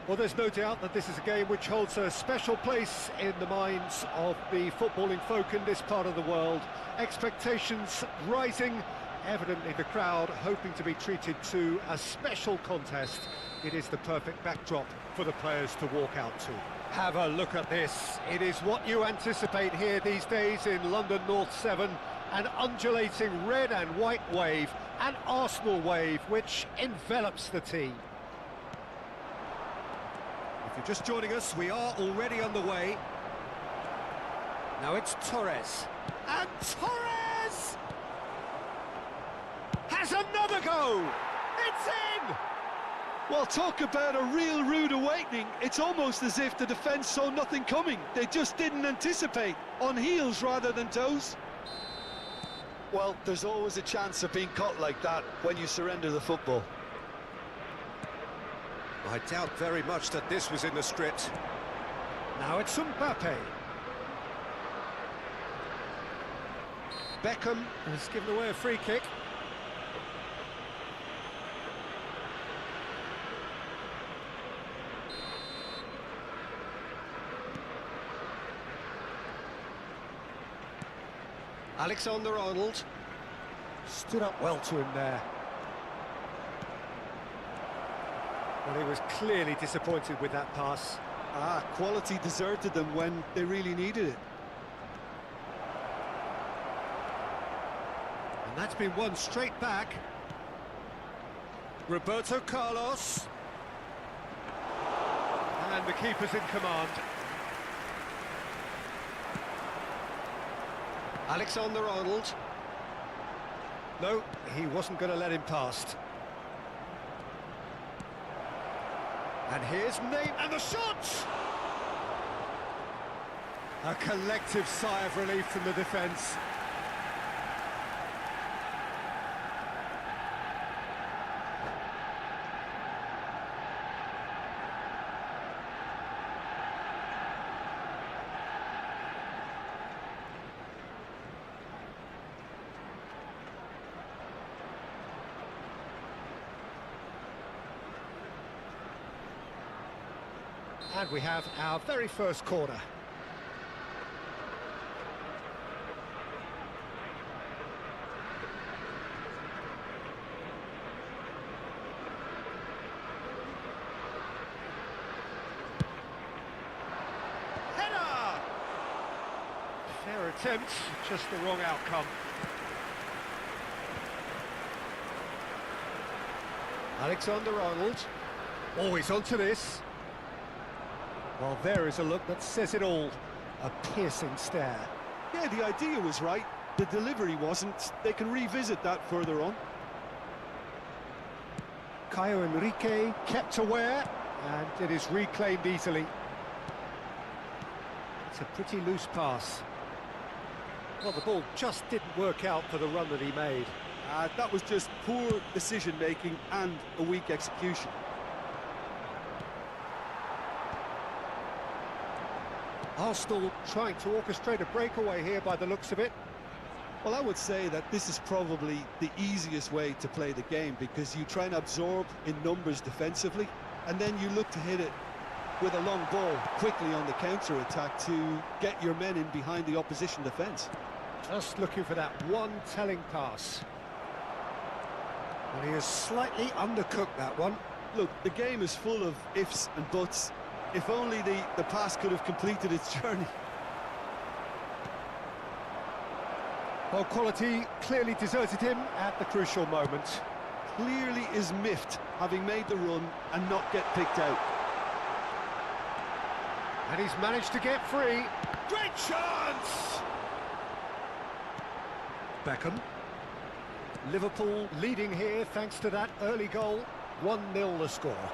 Well, there's no doubt that this is a game which holds a special place in the minds of the footballing folk in this part of the world. Expectations rising, evidently the crowd hoping to be treated to a special contest. It is the perfect backdrop for the players to walk out to. Have a look at this. It is what you anticipate here these days in London North 7. An undulating red and white wave, an Arsenal wave which envelops the team. If you're just joining us, we are already on the way. Now it's Torres. And Torres has another go! It's in! Well, talk about a real rude awakening. It's almost as if the defence saw nothing coming. They just didn't anticipate. On heels rather than toes. Well, there's always a chance of being caught like that when you surrender the football. I doubt very much that this was in the script. Now it's Mbappe. Beckham has given away a free kick. Alexander-Arnold stood up well to him there. Well, he was clearly disappointed with that pass. Quality deserted them when they really needed it. And that's been won straight back. Roberto Carlos. And the keeper's in command. Alexander-Arnold. No, he wasn't going to let him past. And here's Nate, and the shot! A collective sigh of relief from the defence. And we have our very first corner. Header! Fair attempt, just the wrong outcome. Alexander-Arnold. Always onto this. Well, there is a look that says it all. A piercing stare. Yeah, the idea was right. The delivery wasn't. They can revisit that further on. Caio Henrique kept aware, and it is reclaimed easily. It's a pretty loose pass. Well, the ball just didn't work out for the run that he made. That was just poor decision-making and a weak execution. Arsenal trying to orchestrate a breakaway here by the looks of it. Well, I would say that this is probably the easiest way to play the game, because you try and absorb in numbers defensively, and then you look to hit it with a long ball quickly on the counter-attack to get your men in behind the opposition defence. Just looking for that one telling pass. Well, he has slightly undercooked that one. Look, the game is full of ifs and buts. If only the pass could have completed its journey. Well, quality clearly deserted him at the crucial moment. Clearly is miffed, having made the run and not get picked out. And he's managed to get free. Great chance! Beckham. Liverpool leading here thanks to that early goal. 1-0 the score.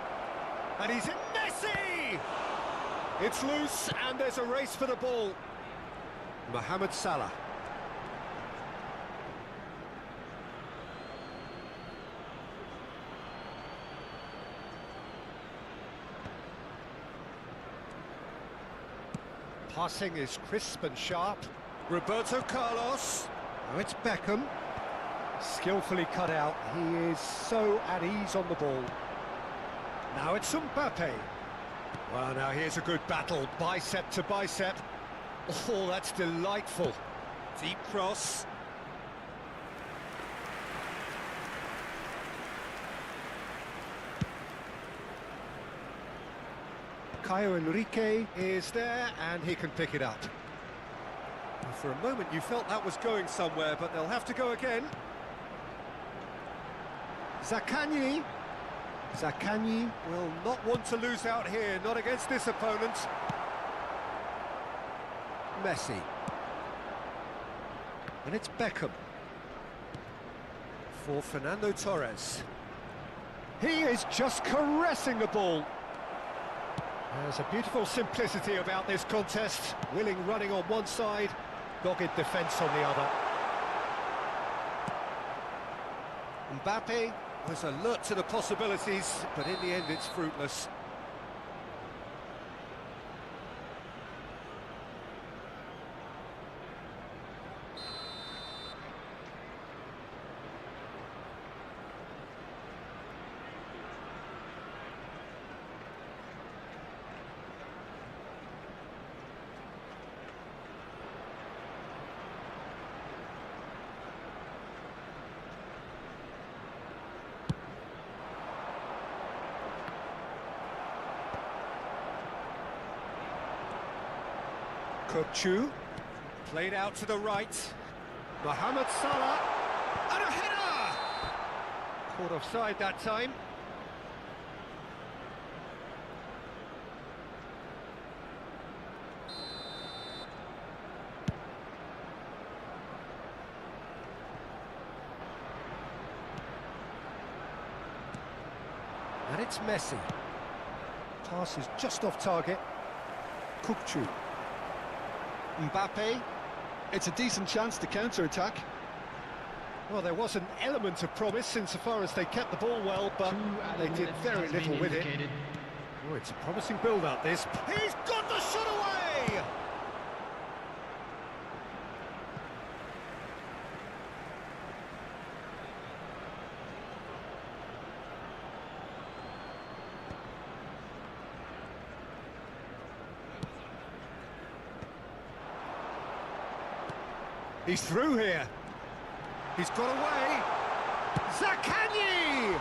And he's in Messi! It's loose and there's a race for the ball. Mohamed Salah. Passing is crisp and sharp. Roberto Carlos. Oh, it's Beckham. Skillfully cut out. He is so at ease on the ball. Now it's Mbappe. Well, now here's a good battle, bicep to bicep. Oh, that's delightful. Deep cross. Caio Enrique is there, and he can pick it up. Well, for a moment you felt that was going somewhere, but they'll have to go again. Zaccagni. Zaccagni will not want to lose out here, not against this opponent. Messi. And it's Beckham. For Fernando Torres. He is just caressing the ball. There's a beautiful simplicity about this contest. Willing running on one side, dogged defence on the other. Mbappe was alert to the possibilities, but in the end it's fruitless. Chu, played out to the right. Mohamed Salah, and a header! Caught offside that time. And it's Messi. Pass is just off target. Chu. Mbappe. It's a decent chance to counter-attack. Well, there was an element of promise insofar as they kept the ball well, but they did very little with it. Oh, it's a promising build-up, this. He's got the shot away! He's through here. He's got away. Zaccagni!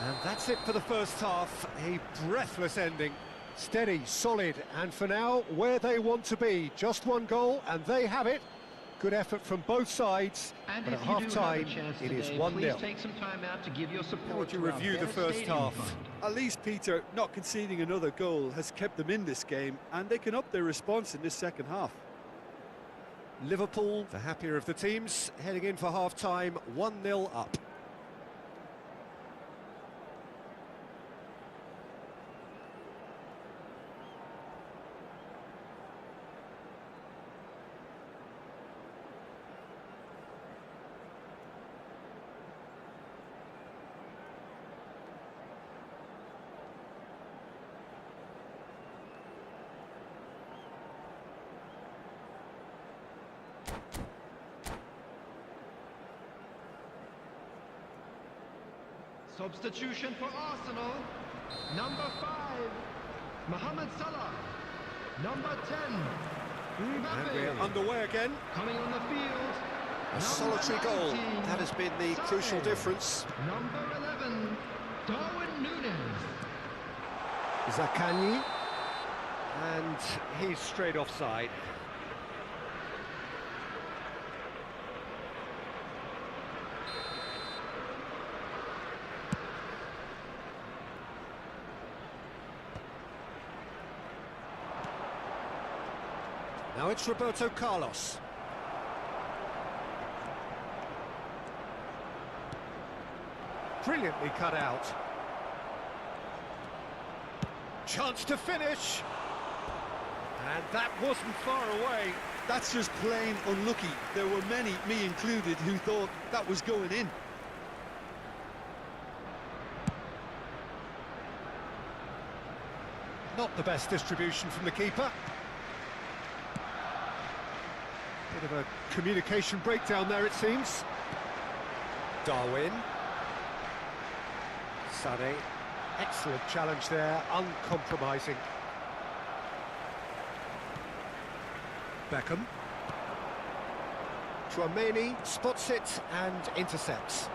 And that's it for the first half. A breathless ending. Steady, solid, and for now, where they want to be. Just one goal, and they have it. Good effort from both sides, and but at half-time, it is 1-0. Please take some time out to give your support. How would you review the first half? At least, Peter, not conceding another goal has kept them in this game, and they can up their response in this second half. Liverpool, the happier of the teams, heading in for half-time, 1-0 up. Substitution for Arsenal. Number 5, Mohamed Salah. Number 10, And we're underway again. coming on the field. A solitary goal. That has been the crucial difference. Number 11, Darwin Núñez. Zaccagni. And he's straight offside. Now it's Roberto Carlos. Brilliantly cut out. Chance to finish. And that wasn't far away. That's just plain unlucky. There were many, me included, who thought that was going in. Not the best distribution from the keeper. Bit of a communication breakdown there, it seems. Darwin. Sade. Excellent challenge there, uncompromising. Beckham. Chouameni spots it and intercepts.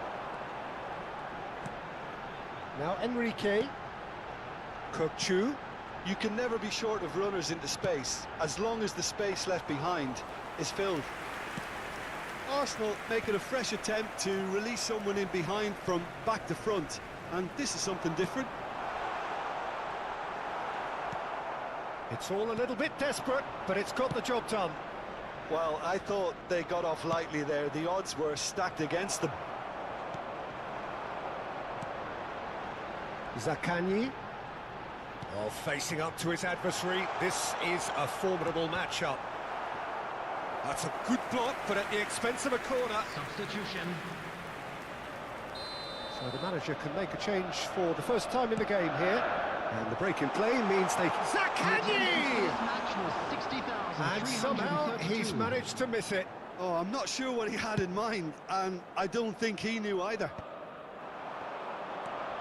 Now Enrique. Cook-Chu. You can never be short of runners into space, as long as the space left behind is filled. Arsenal making a fresh attempt to release someone in behind from back to front, and this is something different. It's all a little bit desperate, but it's got the job done. Well, I thought they got off lightly there. The odds were stacked against them. Zaccagni. Oh, facing up to his adversary. This is a formidable matchup. That's a good block, but at the expense of a corner. Substitution. So the manager can make a change for the first time in the game here. And the break in play means they... Zaccagni! And somehow he's managed to miss it. Oh, I'm not sure what he had in mind, and I don't think he knew either.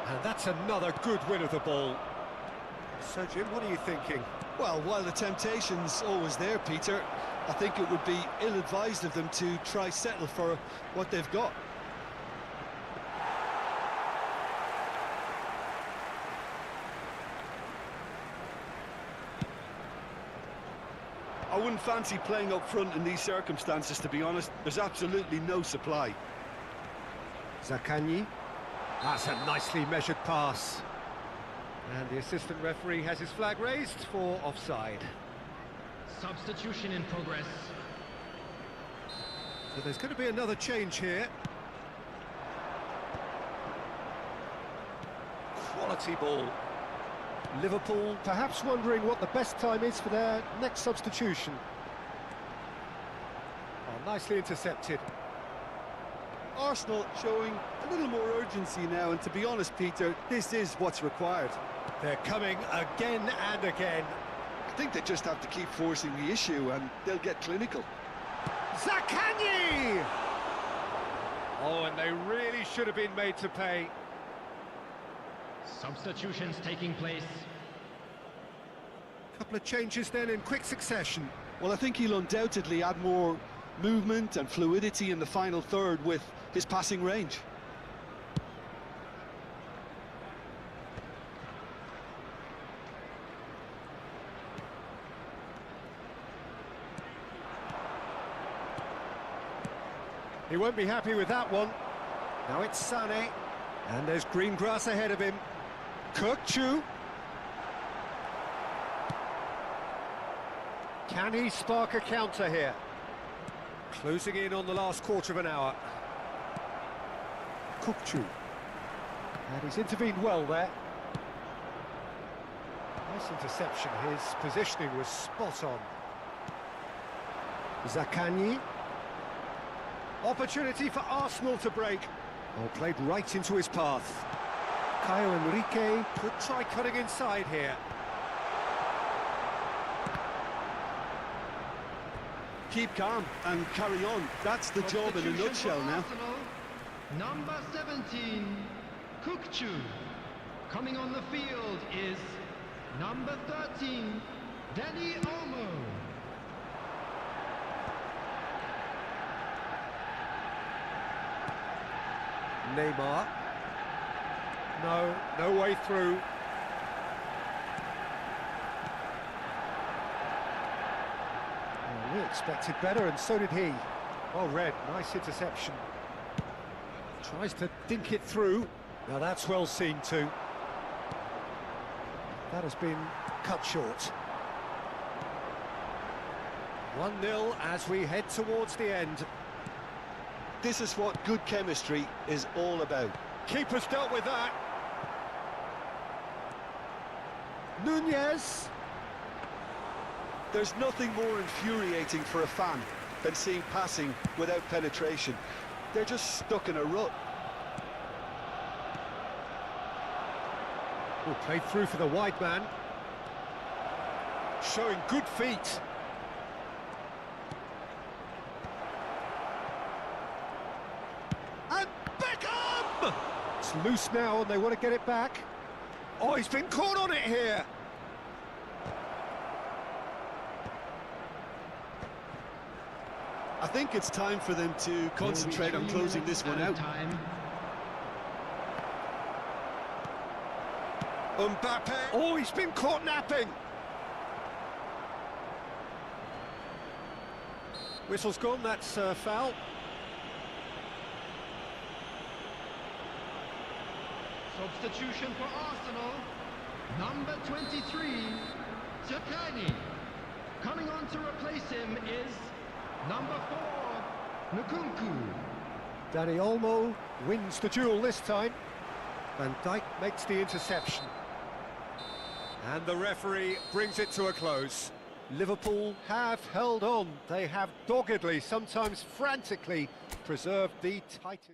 And that's another good win of the ball. So, Jim, what are you thinking? Well, while the temptation's always there, Peter, I think it would be ill-advised of them to try settle for what they've got. I wouldn't fancy playing up front in these circumstances, to be honest. There's absolutely no supply. Zaccagni. That's a nicely measured pass. And the assistant referee has his flag raised for offside. Substitution in progress. So there's going to be another change here. Quality ball. Liverpool perhaps wondering what the best time is for their next substitution. Oh, nicely intercepted. Arsenal showing a little more urgency now, and to be honest, Peter, this is what's required. They're coming again and again. I think they just have to keep forcing the issue and they'll get clinical. Zaccagni! Oh, and they really should have been made to pay. Substitutions taking place. Couple of changes then in quick succession. Well, I think he'll undoubtedly add more movement and fluidity in the final third with his passing range. He won't be happy with that one. Now it's Sané. And there's green grass ahead of him. Cook-Chu. Can he spark a counter here? Closing in on the last quarter of an hour. Cook-Chu. And he's intervened well there. Nice interception. His positioning was spot on. Zaccagni. Opportunity for Arsenal to break. Oh, played right into his path. Caio Enrique could try cutting inside here. Keep calm and carry on. That's the job in a nutshell now. Arsenal, number 17, Cook-Chu. Coming on the field is number 13, Danny Olmo. Neymar. No way through. Well, we expected better, and so did he. Well read, nice interception. Tries to dink it through. Now that's well seen too. That has been cut short. 1-0 as we head towards the end. This is what good chemistry is all about. Keeper's dealt with that. Nunez. There's nothing more infuriating for a fan than seeing passing without penetration. They're just stuck in a rut. Oh, played through for the wide man. Showing good feet. And Beckham! It's loose now and they want to get it back. Oh, he's been caught on it here. I think it's time for them to concentrate on closing this one out. Mbappe. Oh, he's been caught napping. Whistle's gone, that's foul. Substitution for Arsenal, number 23, Takani. Coming on to replace him is number 4, Nkunku. Dani Olmo wins the duel this time. Van Dijk makes the interception. And the referee brings it to a close. Liverpool have held on. They have doggedly, sometimes frantically, preserved the tightest.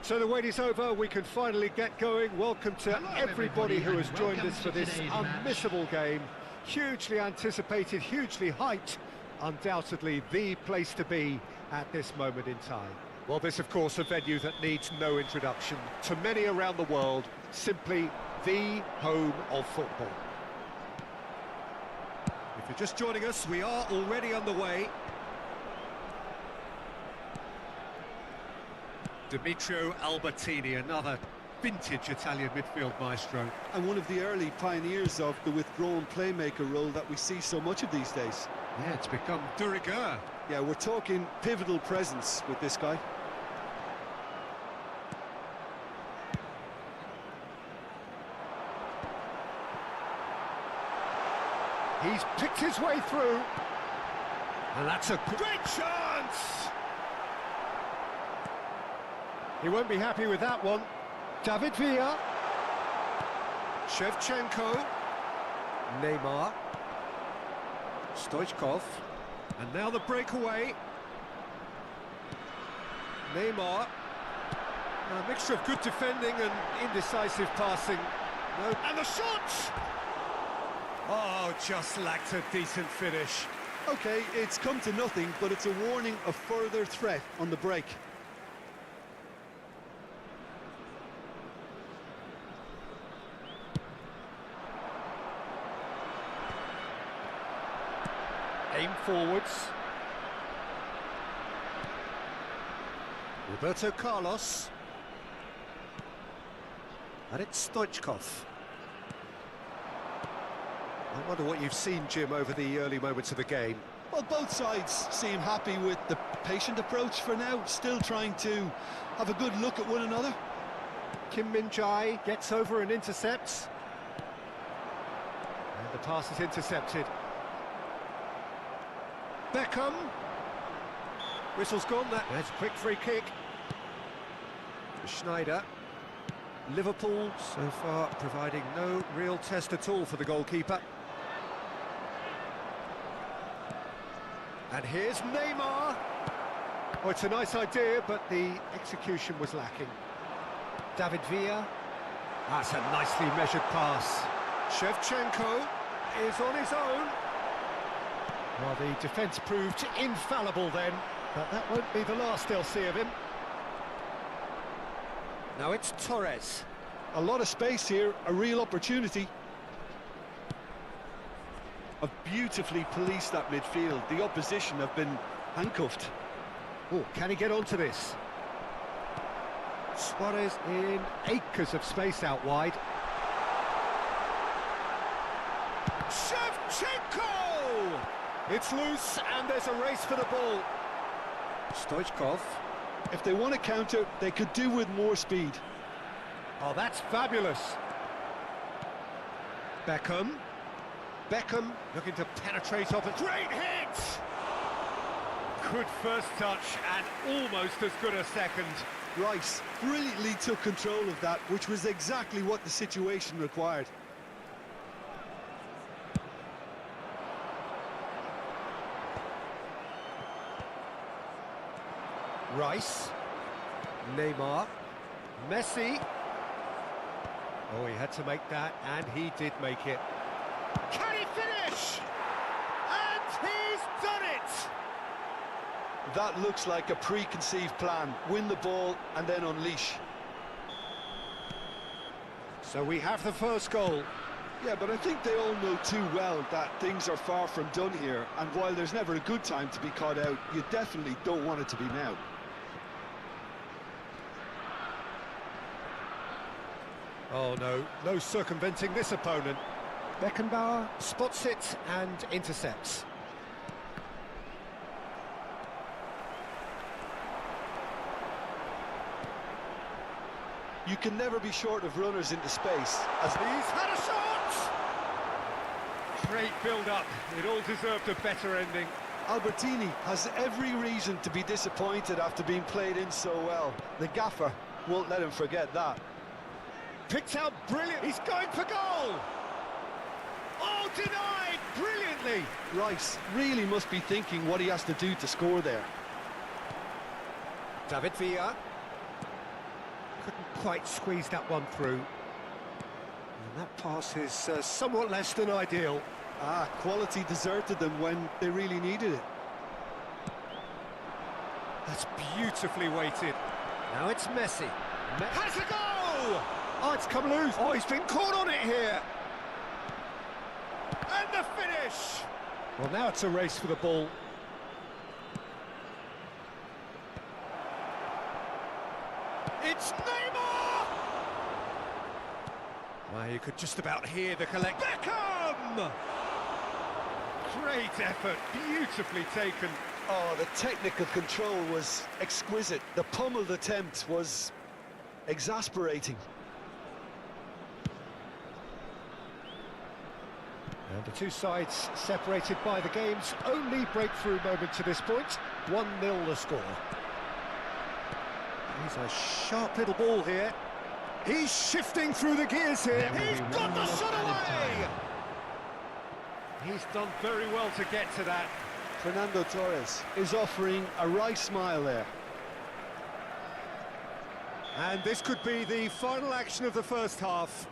So the wait is over, we can finally get going. Welcome to everybody who has joined us for this unmissable game. Hugely anticipated, hugely hyped, undoubtedly the place to be at this moment in time. Well, this, of course, a venue that needs no introduction. To many around the world, simply the home of football. If you're just joining us, we are already underway. Demetrio Albertini, another vintage Italian midfield maestro. And one of the early pioneers of the withdrawn playmaker role that we see so much of these days. Yeah, it's become de rigueur. Yeah, we're talking pivotal presence with this guy. He's picked his way through. And that's a great chance! He won't be happy with that one. David Villa. Shevchenko. Neymar. Stoichkov. And now the breakaway. Neymar. A mixture of good defending and indecisive passing. No. And the shot! Oh, just lacked a decent finish. Okay, it's come to nothing, but it's a warning of further threat on the break. Aim forwards. Roberto Carlos. And it's Stoichkov. I wonder what you've seen, Jim, over the early moments of the game. Well, both sides seem happy with the patient approach for now, still trying to have a good look at one another. Kim Min-jae gets over and intercepts. And the pass is intercepted. Beckham. Whistle's gone. There's a quick free kick. Schneider. Liverpool so far providing no real test at all for the goalkeeper. And here's Neymar. Oh, it's a nice idea, but the execution was lacking. David Villa. That's a nicely measured pass. Shevchenko is on his own. Well, the defence proved infallible then, but that won't be the last they'll see of him. Now it's Torres. A lot of space here, a real opportunity. Have beautifully policed that midfield. The opposition have been handcuffed. Oh, can he get onto this? Suarez in acres of space out wide. Shevchenko! It's loose and there's a race for the ball. Stoichkov. If they want to counter, they could do with more speed. Oh, that's fabulous. Beckham. Beckham looking to penetrate off a great hit! Good first touch and almost as good a second. Rice brilliantly took control of that, which was exactly what the situation required. Rice. Neymar. Messi. Oh, he had to make that, and he did make it. Can he finish? And he's done it! That looks like a preconceived plan. Win the ball and then unleash. So we have the first goal. Yeah, but I think they all know too well that things are far from done here, and while there's never a good time to be caught out, you definitely don't want it to be now. Oh no, no circumventing this opponent. Beckenbauer spots it and intercepts. You can never be short of runners into space. As he's had a shot! Great build-up. It all deserved a better ending. Albertini has every reason to be disappointed after being played in so well. The gaffer won't let him forget that. Picked out brilliant. He's going for goal! Oh, denied brilliantly! Rice really must be thinking what he has to do to score there. David Villa. Couldn't quite squeeze that one through. And that pass is somewhat less than ideal. Quality deserted them when they really needed it. That's beautifully weighted. Now it's Messi. Has a go! Oh, it's come loose. Oh, he's been caught on it here. And the finish! Well, now it's a race for the ball. It's Neymar! Well, you could just about hear the collect. Beckham! Great effort, beautifully taken. Oh, the technical control was exquisite. The pummeled attempt was exasperating. And the two sides separated by the game's only breakthrough moment to this point. 1-0 the score. He's a sharp little ball here. He's shifting through the gears here. He's got the shot away! He's done very well to get to that. Fernando Torres is offering a wry smile there. And this could be the final action of the first half.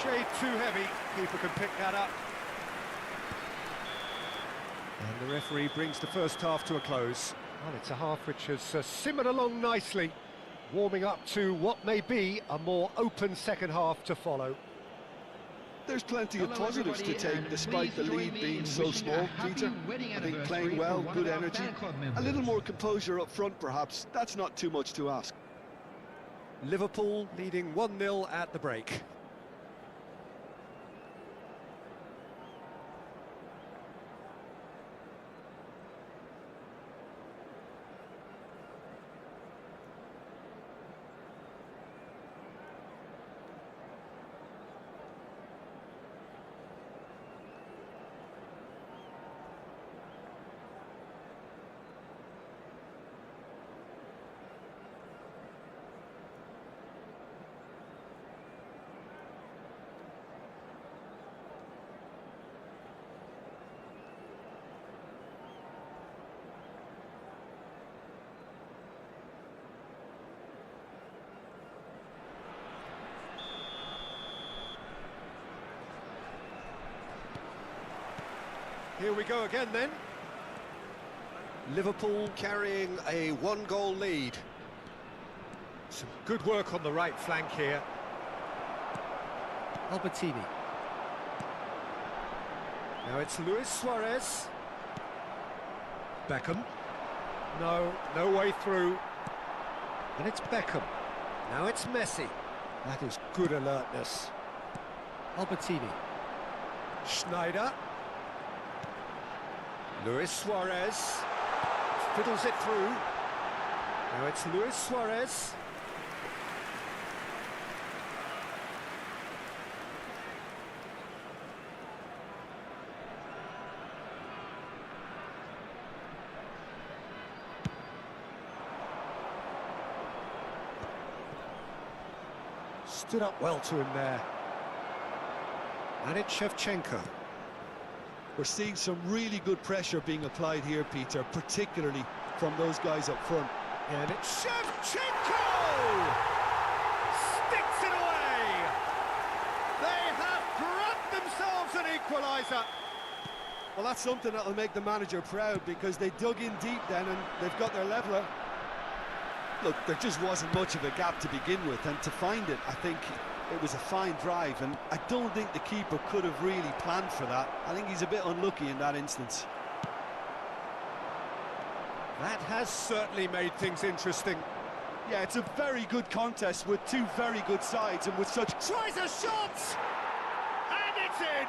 Shade too heavy, keeper can pick that up. And the referee brings the first half to a close. Well, it's a half which has simmered along nicely, warming up to what may be a more open second half to follow. There's plenty of positives to take despite the lead being so small, Peter. I think playing well, good energy, a little more composure up front perhaps, that's not too much to ask. Liverpool leading 1-0 at the break. Here we go again then. Liverpool carrying a one-goal lead. Some good work on the right flank here. Albertini. Now it's Luis Suarez. Beckham. No way through. And it's Beckham. Now it's Messi. That is good alertness. Albertini. Schneider. Luis Suarez fiddles it through. Now it's Luis Suarez. Stood up well to him there. And it's Shevchenko. We're seeing some really good pressure being applied here, Peter, particularly from those guys up front. And it's Shevchenko! Sticks it away! They have grabbed themselves an equaliser. Well, that's something that'll make the manager proud because they dug in deep then and they've got their leveller. Look, there just wasn't much of a gap to begin with, and to find it, I think it was a fine drive, and I don't think the keeper could have really planned for that. I think he's a bit unlucky in that instance. That has certainly made things interesting. Yeah, it's a very good contest with two very good sides, and with such... Tries a shot! And it's in!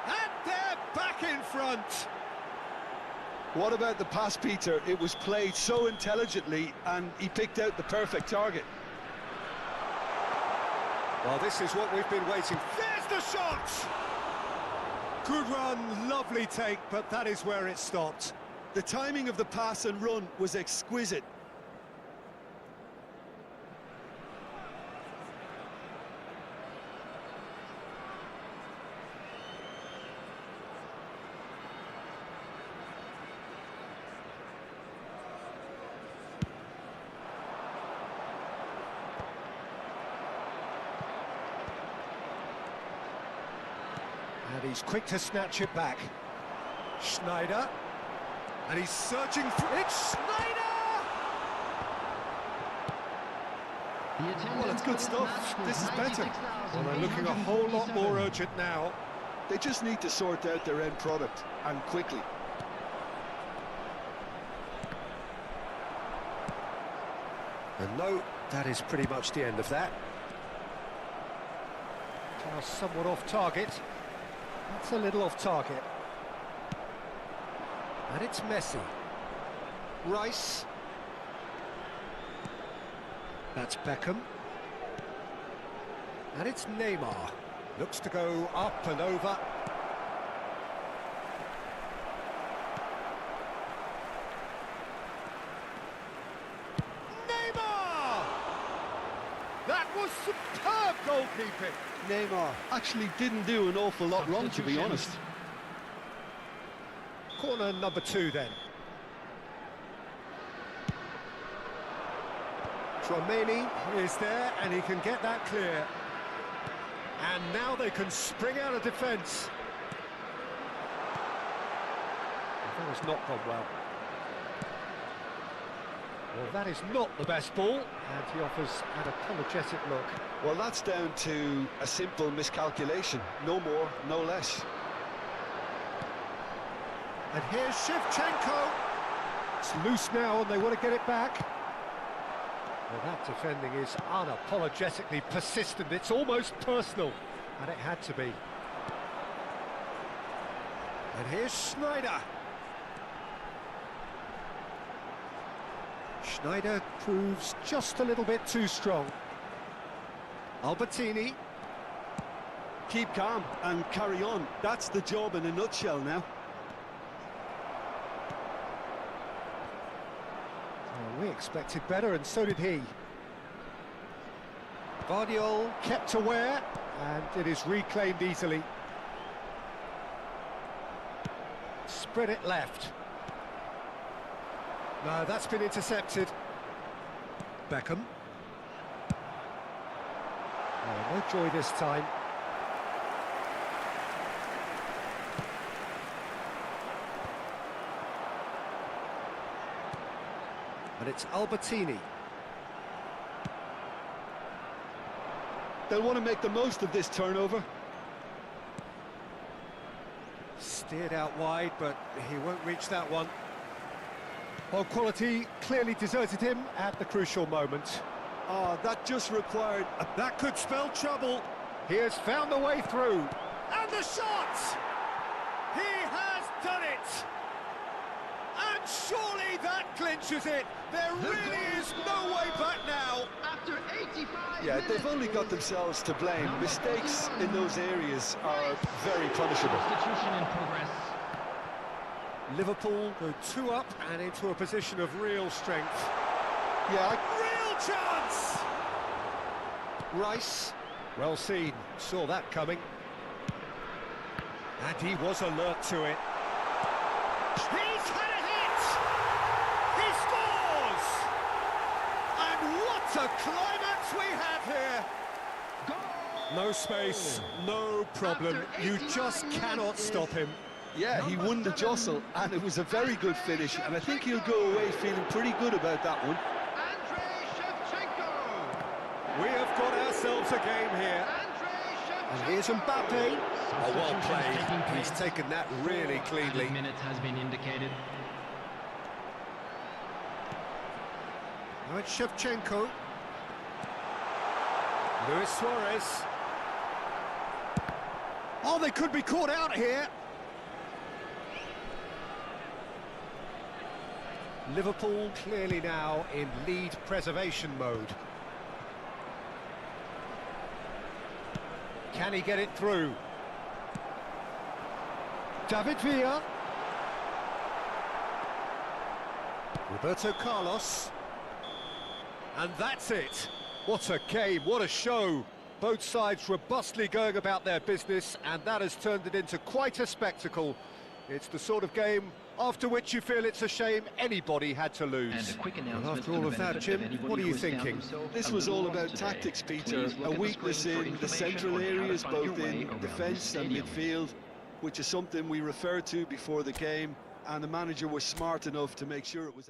And they're back in front! What about the pass, Peter? It was played so intelligently, and he picked out the perfect target. Well, this is what we've been waiting. There's the shot! Good run, lovely take, but that is where it stopped. The timing of the pass and run was exquisite. And he's quick to snatch it back. Schneider. And he's searching for... It's Schneider! Well, it's good stuff. This is better. Well, they're looking a whole lot more urgent now. They just need to sort out their end product, and quickly. And no, that is pretty much the end of that. Pass somewhat off target. That's a little off target. And it's Messi. Rice. That's Beckham. And it's Neymar. Looks to go up and over. Neymar! That was superb goalkeeping. Neymar actually didn't do an awful lot wrong, to be honest. Corner number 2 then. Tromeni is there and he can get that clear. And now they can spring out of defence. That has not gone well. Well, that is not the best ball, and he offers an apologetic look. Well, that's down to a simple miscalculation. No more, no less. And here's Shevchenko. It's loose now and they want to get it back. Well, that defending is unapologetically persistent. It's almost personal, and it had to be. And here's Schneider. Schneider proves just a little bit too strong. Albertini. Keep calm and carry on. That's the job in a nutshell now. Well, we expected better, and so did he. Vardiol kept aware, and it is reclaimed easily. Spread it left. No, that's been intercepted. Beckham. Oh, no joy this time. And it's Albertini. They'll want to make the most of this turnover. Steered out wide, but he won't reach that one. Well, quality clearly deserted him at the crucial moment. Oh, that just required a... That could spell trouble. He has found a way through. And the shot! He has done it! And surely that clinches it. There really is no way back now. After 85 Yeah, minutes, they've only got themselves to blame. Mistakes in those areas are very punishable. Substitution in progress. Liverpool go 2 up and into a position of real strength. Yeah, Real chance! Rice, well seen, saw that coming. And he was alert to it. He's had a hit! He scores! And what a climax we have here! No space, no problem. You just cannot stop him. yeah, he won the jostle, and it was a very good finish, and I think he'll go away feeling pretty good about that one. We have got ourselves a game here. And here's Mbappe. Oh, well played. He's taken that really cleanly. Minutes has been indicated. Now it's Shevchenko. Luis Suarez. Oh, they could be caught out here. Liverpool clearly now in lead preservation mode. Can he get it through? David Villa. Roberto Carlos. And that's it. What a game, what a show. Both sides robustly going about their business, and that has turned it into quite a spectacle. It's the sort of game after which you feel it's a shame anybody had to lose. And a quick Well, announcement after all of that, Jim, what are you thinking? This was all about tactics, Peter. A weakness in the central areas, both in defence and midfield, which is something we referred to before the game, and the manager was smart enough to make sure it was...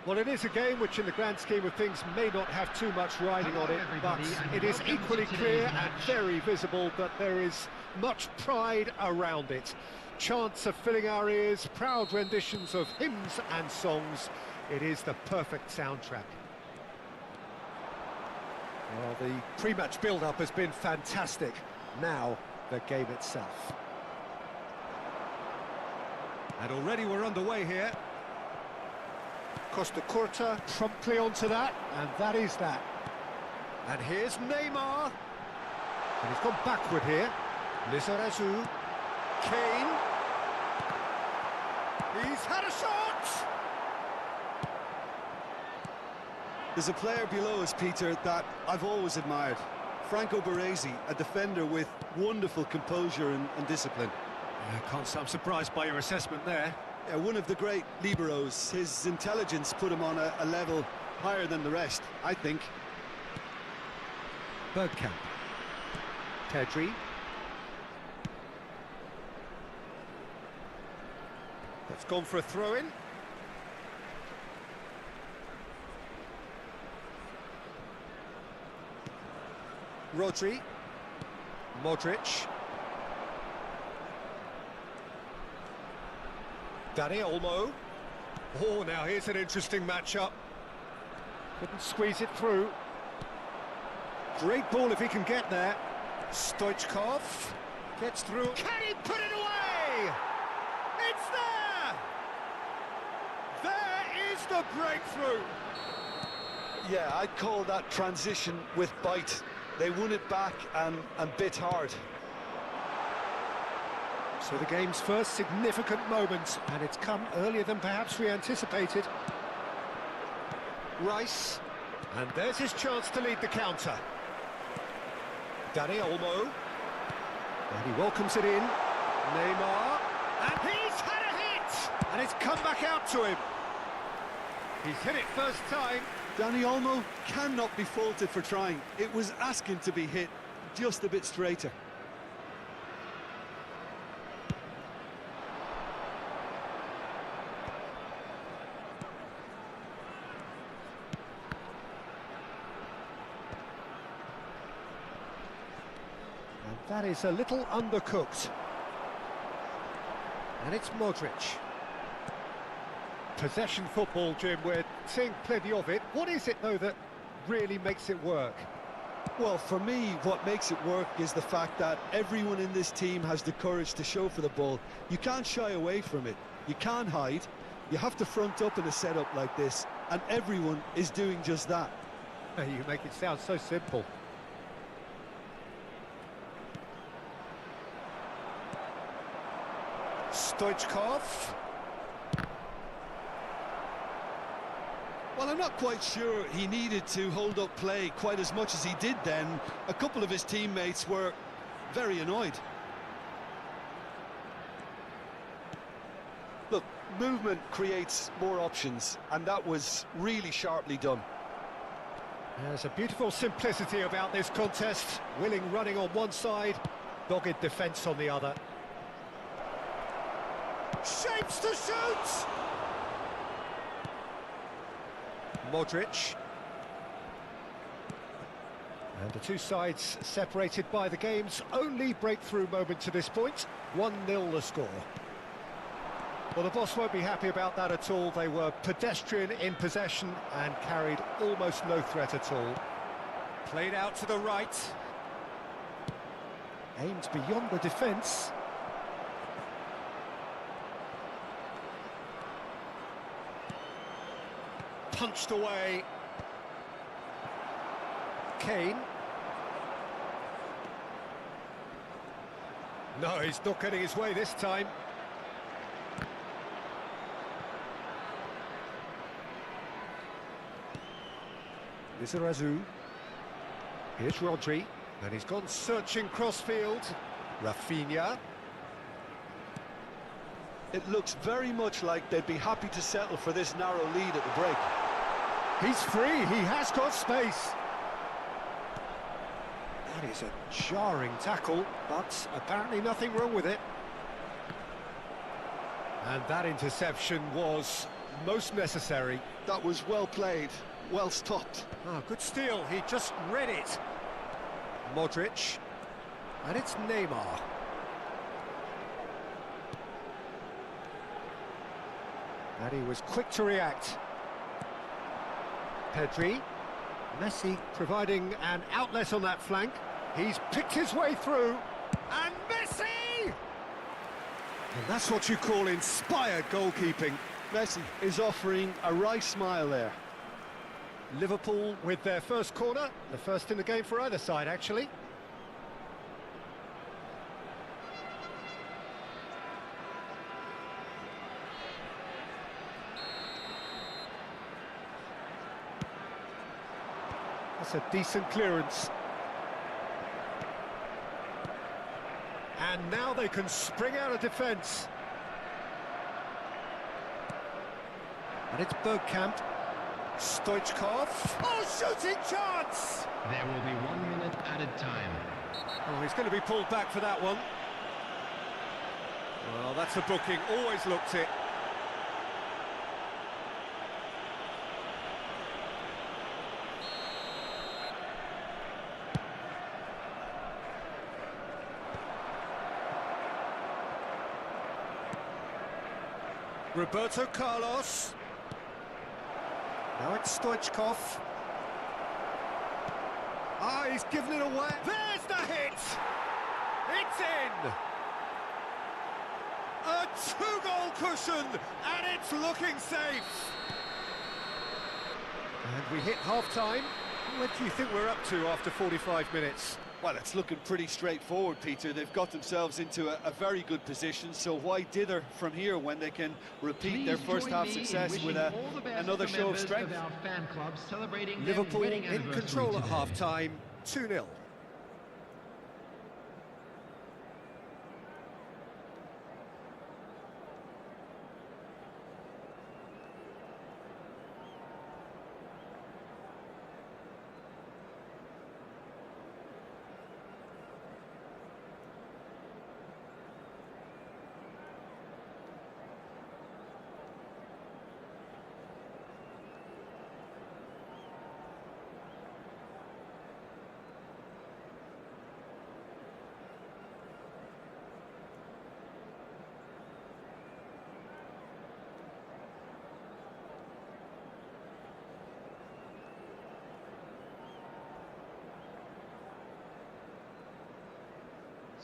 Well, it is a game which, in the grand scheme of things, may not have too much riding on it, but it is equally clear and very visible that there is much pride around it. Chants are filling our ears, proud renditions of hymns and songs. It is the perfect soundtrack. Well, the pre-match build-up has been fantastic. Now, the game itself. And already we're underway here. Costa Curta promptly onto that, and that is that. And here's Neymar. And he's gone backward here. Lizarazu. Kane. He's had a shot! There's a player below us, Peter, that I've always admired. Franco Baresi, a defender with wonderful composure and discipline. I can't say I'm surprised by your assessment there. Yeah, one of the great liberos. His intelligence put him on a level higher than the rest, I think. Bergkamp. Pedri. That's gone for a throw-in. Rodri. Modric. Dani Olmo. Oh, now here's an interesting matchup. Couldn't squeeze it through. Great ball if he can get there. Stoichkov gets through. Can he put it away? It's there! There is the breakthrough. Yeah, I'd call that transition with bite. They won it back and bit hard. So the game's first significant moment, and it's come earlier than perhaps we anticipated. Rice, and there's his chance to lead the counter. Dani Olmo, and he welcomes it in. Neymar, and he's had a hit! And it's come back out to him. He's hit it first time. Dani Olmo cannot be faulted for trying. It was asking to be hit just a bit straighter. And that is a little undercooked. And it's Modric. Possession football, Jim, we're seeing plenty of it. What is it, though, that really makes it work? Well, for me, what makes it work is the fact that everyone in this team has the courage to show for the ball. You can't shy away from it. You can't hide. You have to front up in a setup like this, and everyone is doing just that. You make it sound so simple. Stoichkov. Well, I'm not quite sure he needed to hold up play quite as much as he did then. A couple of his teammates were very annoyed. Look, movement creates more options, and that was really sharply done. There's a beautiful simplicity about this contest. Willing running on one side, dogged defence on the other. Shapes to shoot! Modric. And the two sides separated by the game's only breakthrough moment to this point. 1-0 the score. Well, the boss won't be happy about that at all. They were pedestrian in possession and carried almost no threat at all. Played out to the right. Aimed beyond the defence. Punched away. Kane. No, he's not getting his way this time. Lizarazu. Here's Rodri. And he's gone searching crossfield. Rafinha. It looks very much like they'd be happy to settle for this narrow lead at the break. He's free, he has got space. That is a jarring tackle, but apparently nothing wrong with it. And that interception was most necessary. That was well played, well stopped. Ah, good steal, he just read it. Modric, and it's Neymar. And he was quick to react. Pedri, Messi providing an outlet on that flank. He's picked his way through, and Messi! And that's what you call inspired goalkeeping. Messi is offering a right smile there. Liverpool with their first corner, the first in the game for either side, actually. That's a decent clearance. And now they can spring out of defence. And it's Bergkamp. Stoichkov. Oh, shooting chance! There will be 1 minute added time. Oh, he's going to be pulled back for that one. Well, that's a booking. Always looked it. Roberto Carlos. Now it's Stoichkov. Ah, he's given it away. There's the hit! It's in! A two-goal cushion, and it's looking safe! And we hit half-time. What do you think we're up to after 45 minutes? Well, it's looking pretty straightforward, Peter. They've got themselves into a very good position, so why dither from here when they can repeat their first-half success with another show of strength? Liverpool in control at half-time, 2-0.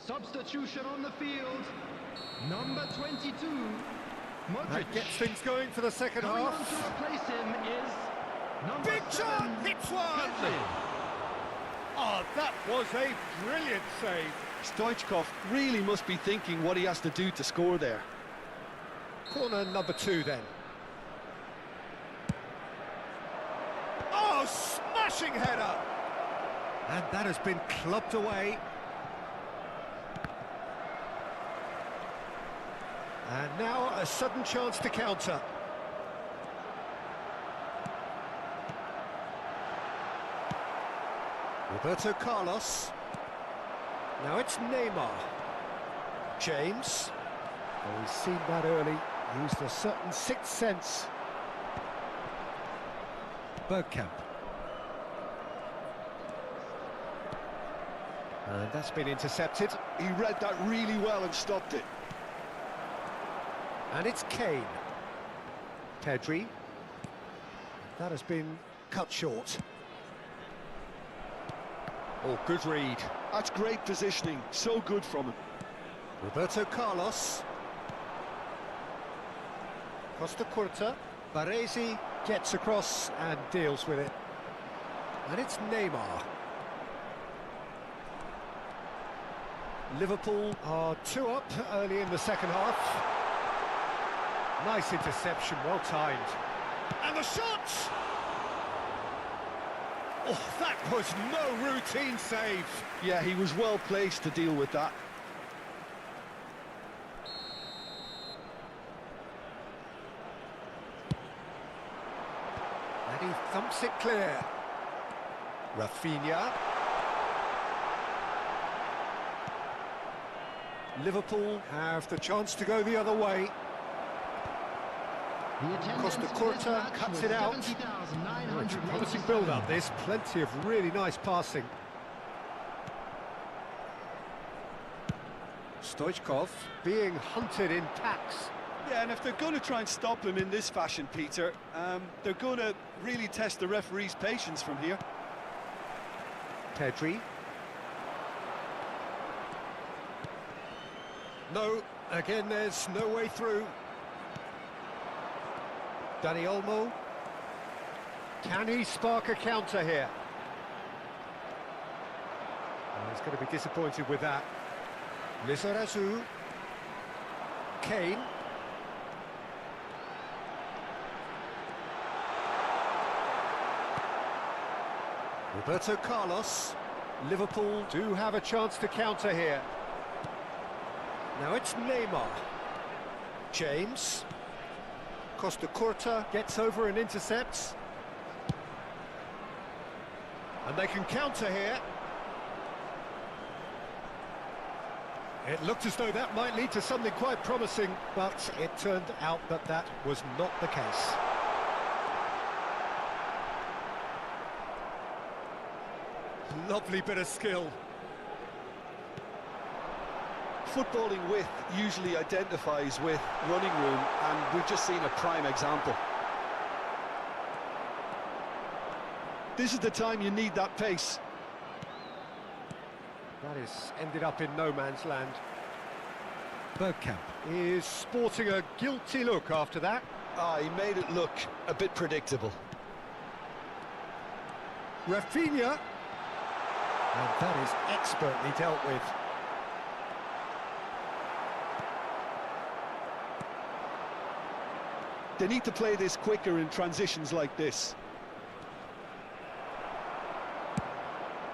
Substitution on the field. Number 22, Modric. That gets things going for the second Coming half. on to replace him is number Big 7, shot! Hits one! Pedri. Oh, that was a brilliant save. Stoichkov really must be thinking what he has to do to score there. Corner number 2 then. Oh, smashing header! And that has been clubbed away. And now a sudden chance to counter. Roberto Carlos. Now it's Neymar. James. Oh, he's seen that early. Used a certain sixth sense. Bergkamp. And that's been intercepted. He read that really well and stopped it. And it's Kane. Pedri. That has been cut short. Oh, good read. That's great positioning. So good from him. Roberto Carlos. Costa Curta. Baresi gets across and deals with it. And it's Neymar. Liverpool are 2 up early in the second half. Nice interception, well timed. And the shot! Oh, that was no routine save. Yeah, he was well placed to deal with that. And he thumps it clear. Rafinha. Liverpool have the chance to go the other way. The attendance Costa for this Curta match cuts was it out. 70,987. Promising build-up this, plenty of really nice passing. Stoichkov being hunted in packs. Yeah, and if they're going to try and stop him in this fashion, Peter, they're going to really test the referee's patience from here. Pedri. No, again there's no way through. Dani Olmo. Can he spark a counter here? Oh, he's going to be disappointed with that. Lizarazu. Kane. Roberto Carlos. Liverpool do have a chance to counter here. Now it's Neymar. James. Costa Curta gets over and intercepts. And they can counter here. It looked as though that might lead to something quite promising, but it turned out that that was not the case. Lovely bit of skill. Footballing width usually identifies with running room, and we've just seen a prime example. This is the time you need that pace. That is ended up in no man's land. Bergkamp is sporting a guilty look after that. Ah, he made it look a bit predictable. Rafinha. And that is expertly dealt with. They need to play this quicker in transitions like this.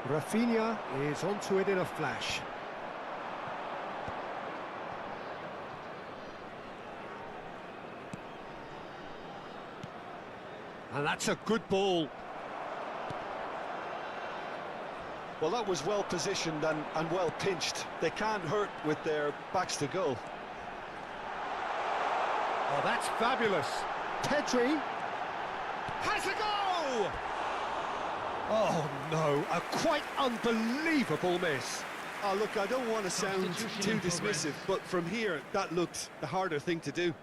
Rafinha is onto it in a flash. And that's a good ball. Well, that was well positioned and well pinched. They can't hurt with their backs to goal. Oh, that's fabulous. Pedri has a go! Oh, no, a quite unbelievable miss. Oh, look, I don't want to sound too dismissive, but from here, that looked the harder thing to do.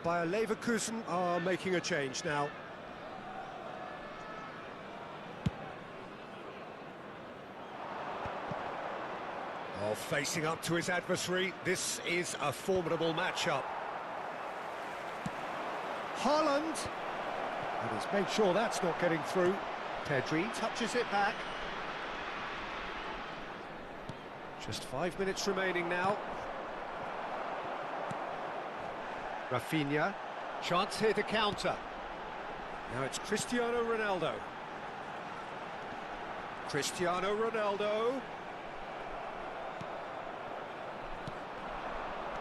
Bayer Leverkusen are making a change now. Oh, facing up to his adversary, this is a formidable matchup. Haaland! And he's made sure that's not getting through. Pedri touches it back. Just 5 minutes remaining now. Rafinha, chance here to counter. Now it's Cristiano Ronaldo. Cristiano Ronaldo.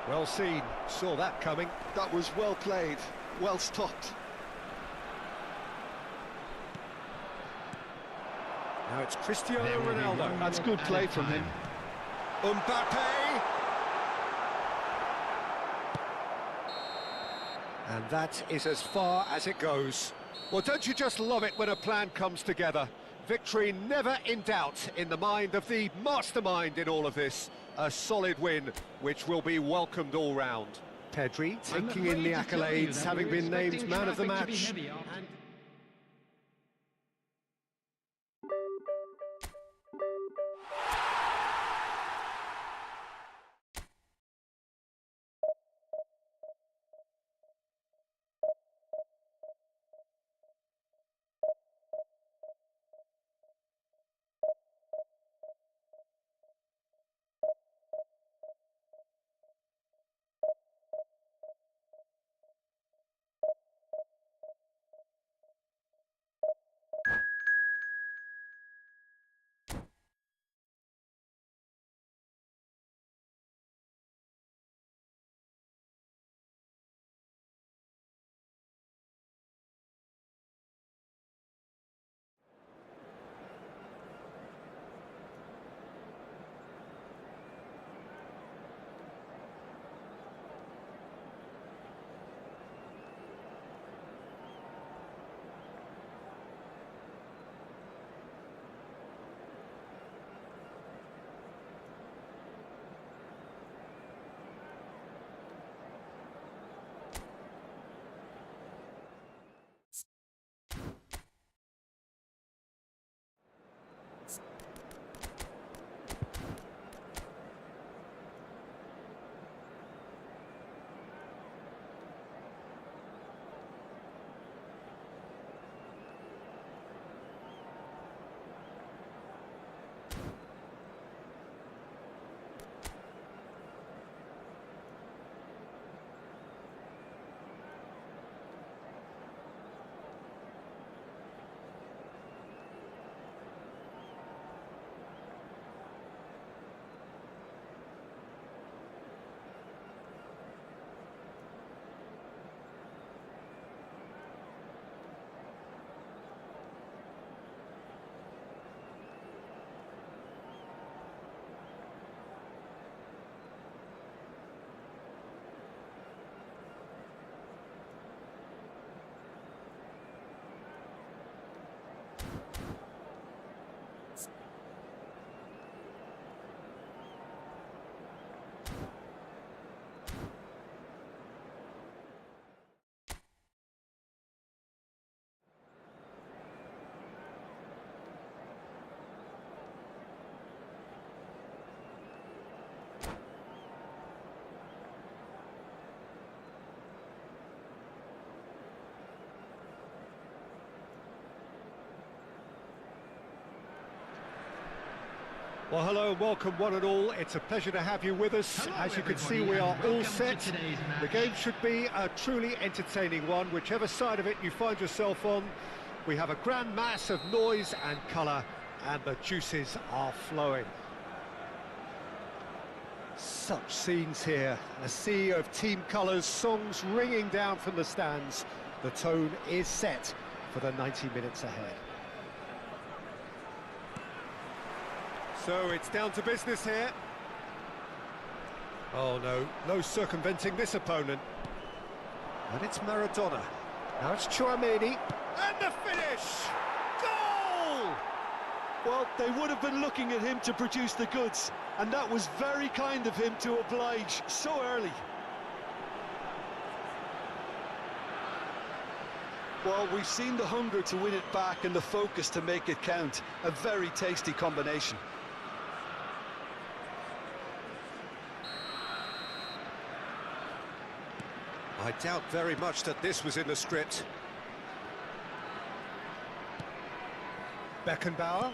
Well seen, saw that coming. That was well played, well stopped. Now it's Cristiano Ronaldo. That's good play from him. Mbappe! And that is as far as it goes. Well, don't you just love it when a plan comes together? Victory never in doubt in the mind of the mastermind in all of this. A solid win, which will be welcomed all round. Pedri taking in the accolades, having been named man of the match. Well, hello and welcome one and all. It's a pleasure to have you with us. Hello, As you can see, everybody, we are and all welcome to set. today's The match. game should be a truly entertaining one, whichever side of it you find yourself on. We have a grand mass of noise and colour, and the juices are flowing. Such scenes here, a sea of team colours, songs ringing down from the stands. The tone is set for the 90 minutes ahead. So it's down to business here. Oh no, no circumventing this opponent. And it's Maradona. Now it's Chouameni. And the finish! Goal! Well, they would have been looking at him to produce the goods, and that was very kind of him to oblige so early. Well, we've seen the hunger to win it back and the focus to make it count. A very tasty combination. I doubt very much that this was in the script. Beckenbauer.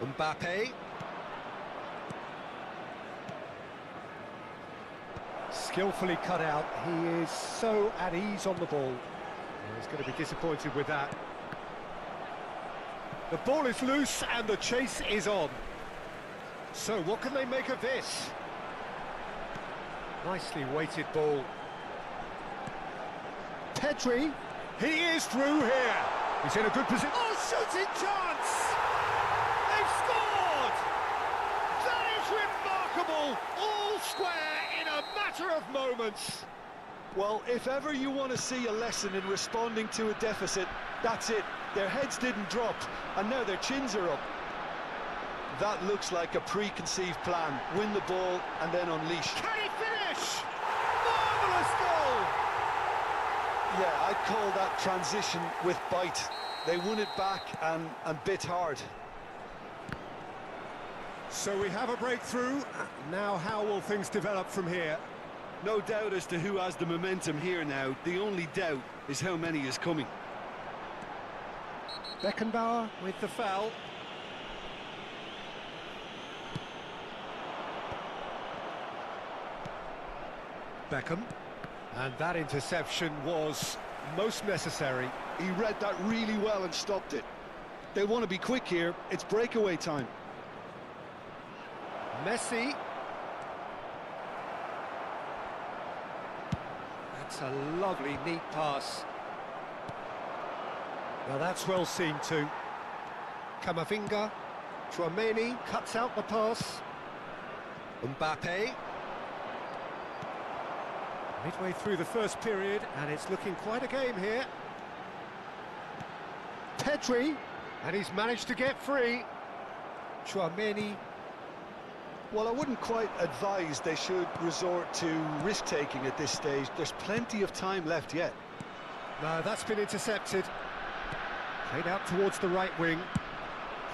Mbappe. Skillfully cut out. He is so at ease on the ball. He's going to be disappointed with that. The ball is loose and the chase is on. So what can they make of this? Nicely weighted ball. Pedri, he is through here. He's in a good position. Oh, shooting chance! They've scored! That is remarkable! All square in a matter of moments. Well, if ever you want to see a lesson in responding to a deficit, that's it. Their heads didn't drop, and now their chins are up. That looks like a preconceived plan. Win the ball and then unleash. Can he finish? Marvellous goal! Yeah, I'd call that transition with bite. They won it back and bit hard. So we have a breakthrough. Now how will things develop from here? No doubt as to who has the momentum here now. The only doubt is how many is coming. Beckenbauer with the foul. Beckham, and that interception was most necessary. He read that really well and stopped it. They want to be quick here. It's breakaway time. Messi. That's a lovely, neat pass. Now that's well seen too. Camavinga. Chouameni cuts out the pass. Mbappe. Midway through the first period, and it's looking quite a game here. Pedri, and he's managed to get free. Chouameni. Well, I wouldn't quite advise they should resort to risk-taking at this stage. There's plenty of time left yet. No, that's been intercepted. Played out towards the right wing.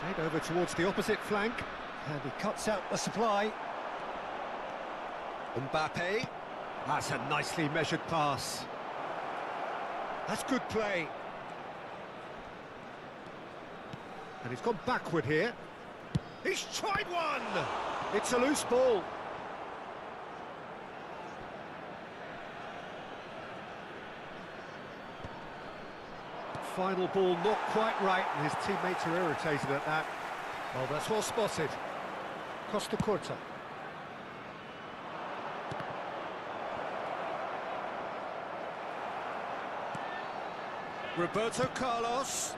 Played over towards the opposite flank. And he cuts out the supply. Mbappe. That's a nicely measured pass. That's good play. And he's gone backward here. He's tried one! It's a loose ball. Final ball not quite right, and his teammates are irritated at that. Well, that's well spotted. Costa Curta. Roberto Carlos.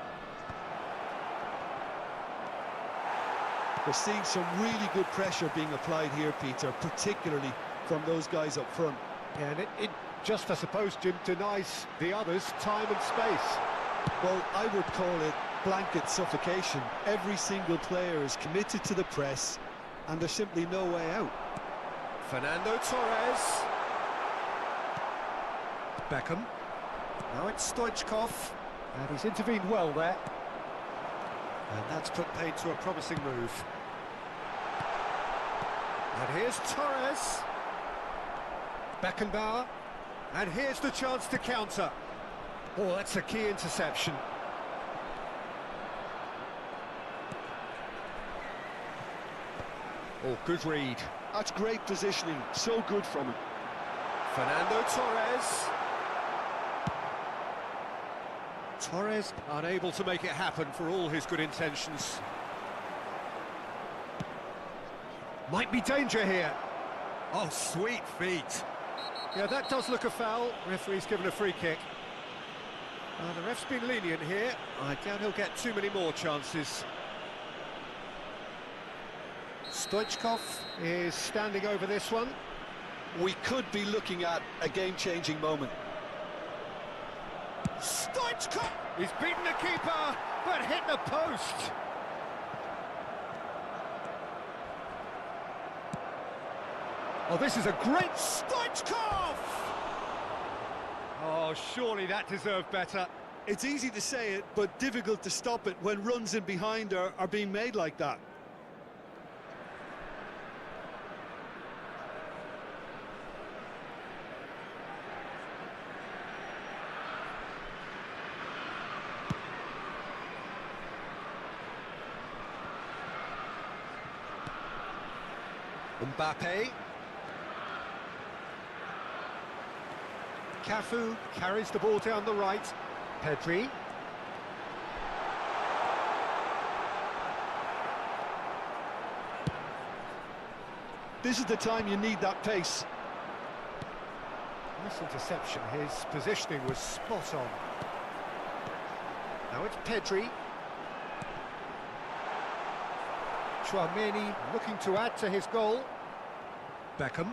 We're seeing some really good pressure being applied here, Peter, particularly from those guys up front. Yeah, and it just, I suppose, Jim, denies the others time and space. Well, I would call it blanket suffocation. Every single player is committed to the press, and there's simply no way out. Fernando Torres. Beckham. Now it's Stoichkov, and he's intervened well there. And that's put paid to a promising move. And here's Torres. Beckenbauer. And here's the chance to counter. Oh, that's a key interception. Oh, good read. That's great positioning, so good from him. Fernando Torres. Torres unable to make it happen for all his good intentions. Might be danger here. Oh, sweet feet. Yeah, that does look a foul. Referee's given a free kick. The ref's been lenient here. I doubt he'll get too many more chances. Stoichkov is standing over this one. We could be looking at a game-changing moment. Stoichkov! He's beaten the keeper, but hit the post. Oh, this is a great Stoichkov! Oh, surely that deserved better. It's easy to say it, but difficult to stop it when runs in behind are being made like that. Mbappe. Cafu carries the ball down the right. Pedri. This is the time you need that pace. Nice interception. His positioning was spot on. Now it's Pedri. Tchouaméni looking to add to his goal. Beckham.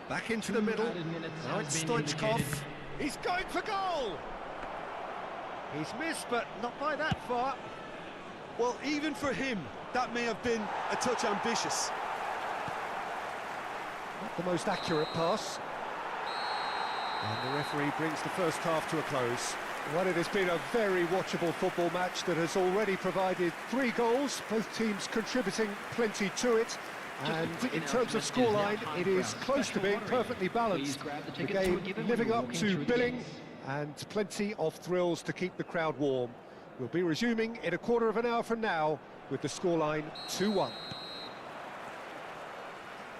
Back into the middle. Now it's Stoichkov. He's going for goal! He's missed, but not by that far. Well, even for him, that may have been a touch ambitious. Not the most accurate pass. And the referee brings the first half to a close. Well, it has been a very watchable football match that has already provided 3 goals, both teams contributing plenty to it. And in terms of scoreline, it is close to being perfectly balanced. The game living up to billing and plenty of thrills to keep the crowd warm. We'll be resuming in a quarter of an hour from now with the scoreline 2-1.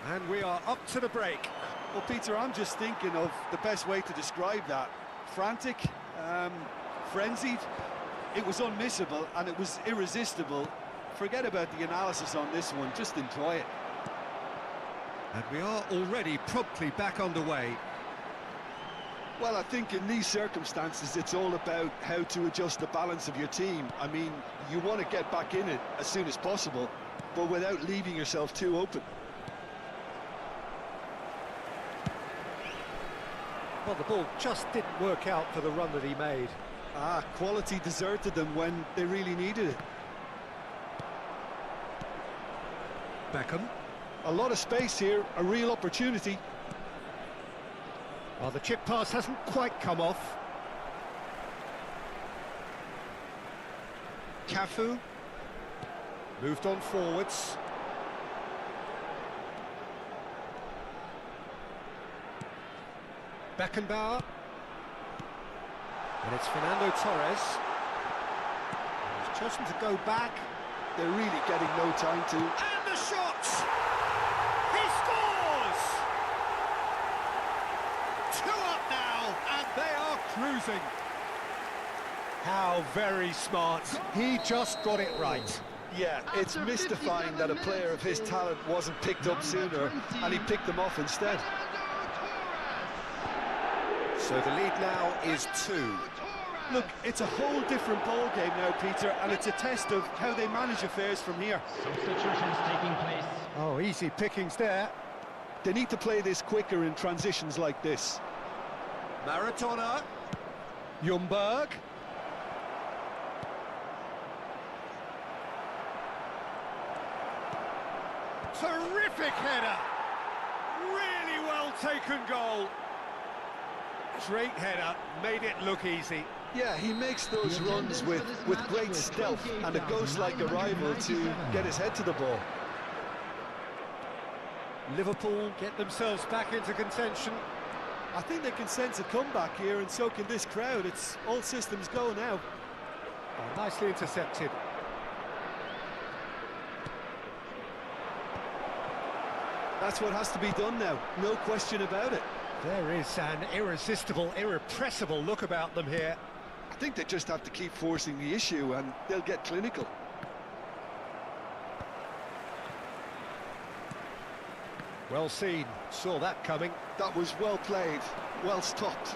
And we are up to the break. Well, Peter, I'm just thinking of the best way to describe that. Frantic, frenzied. It was unmissable and it was irresistible. Forget about the analysis on this one, just enjoy it. And we are already promptly back underway. Well, I think in these circumstances, it's all about how to adjust the balance of your team. I mean, you want to get back in it as soon as possible, but without leaving yourself too open. Well, the ball just didn't work out for the run that he made. Quality deserted them when they really needed it. Beckham. A lot of space here, a real opportunity. Well, the chip pass hasn't quite come off. Cafu moved on forwards. Beckenbauer. And it's Fernando Torres. He's chosen to go back. They're really getting no time to... And the shot! He scores! 2 up now, and they are cruising. How very smart. He just got it right. Yeah, it's mystifying that a player of his talent wasn't picked up sooner, and he picked them off instead. So the lead now is 2. Look, it's a whole different ball game now, Peter, and it's a test of how they manage affairs from here. Substitutions taking place. Oh, easy pickings there. They need to play this quicker in transitions like this. Maradona. Ljungberg. Terrific header. Really well taken goal. Great header, made it look easy. Yeah, he makes those runs with great stealth and a ghost-like arrival to get his head to the ball. Liverpool get themselves back into contention. I think they can sense a comeback here, and so can this crowd. It's all systems go now. Oh, nicely intercepted. That's what has to be done now, no question about it. There is an irresistible, irrepressible look about them here. I think they just have to keep forcing the issue and they'll get clinical. Well seen, saw that coming. That was well played, well stopped.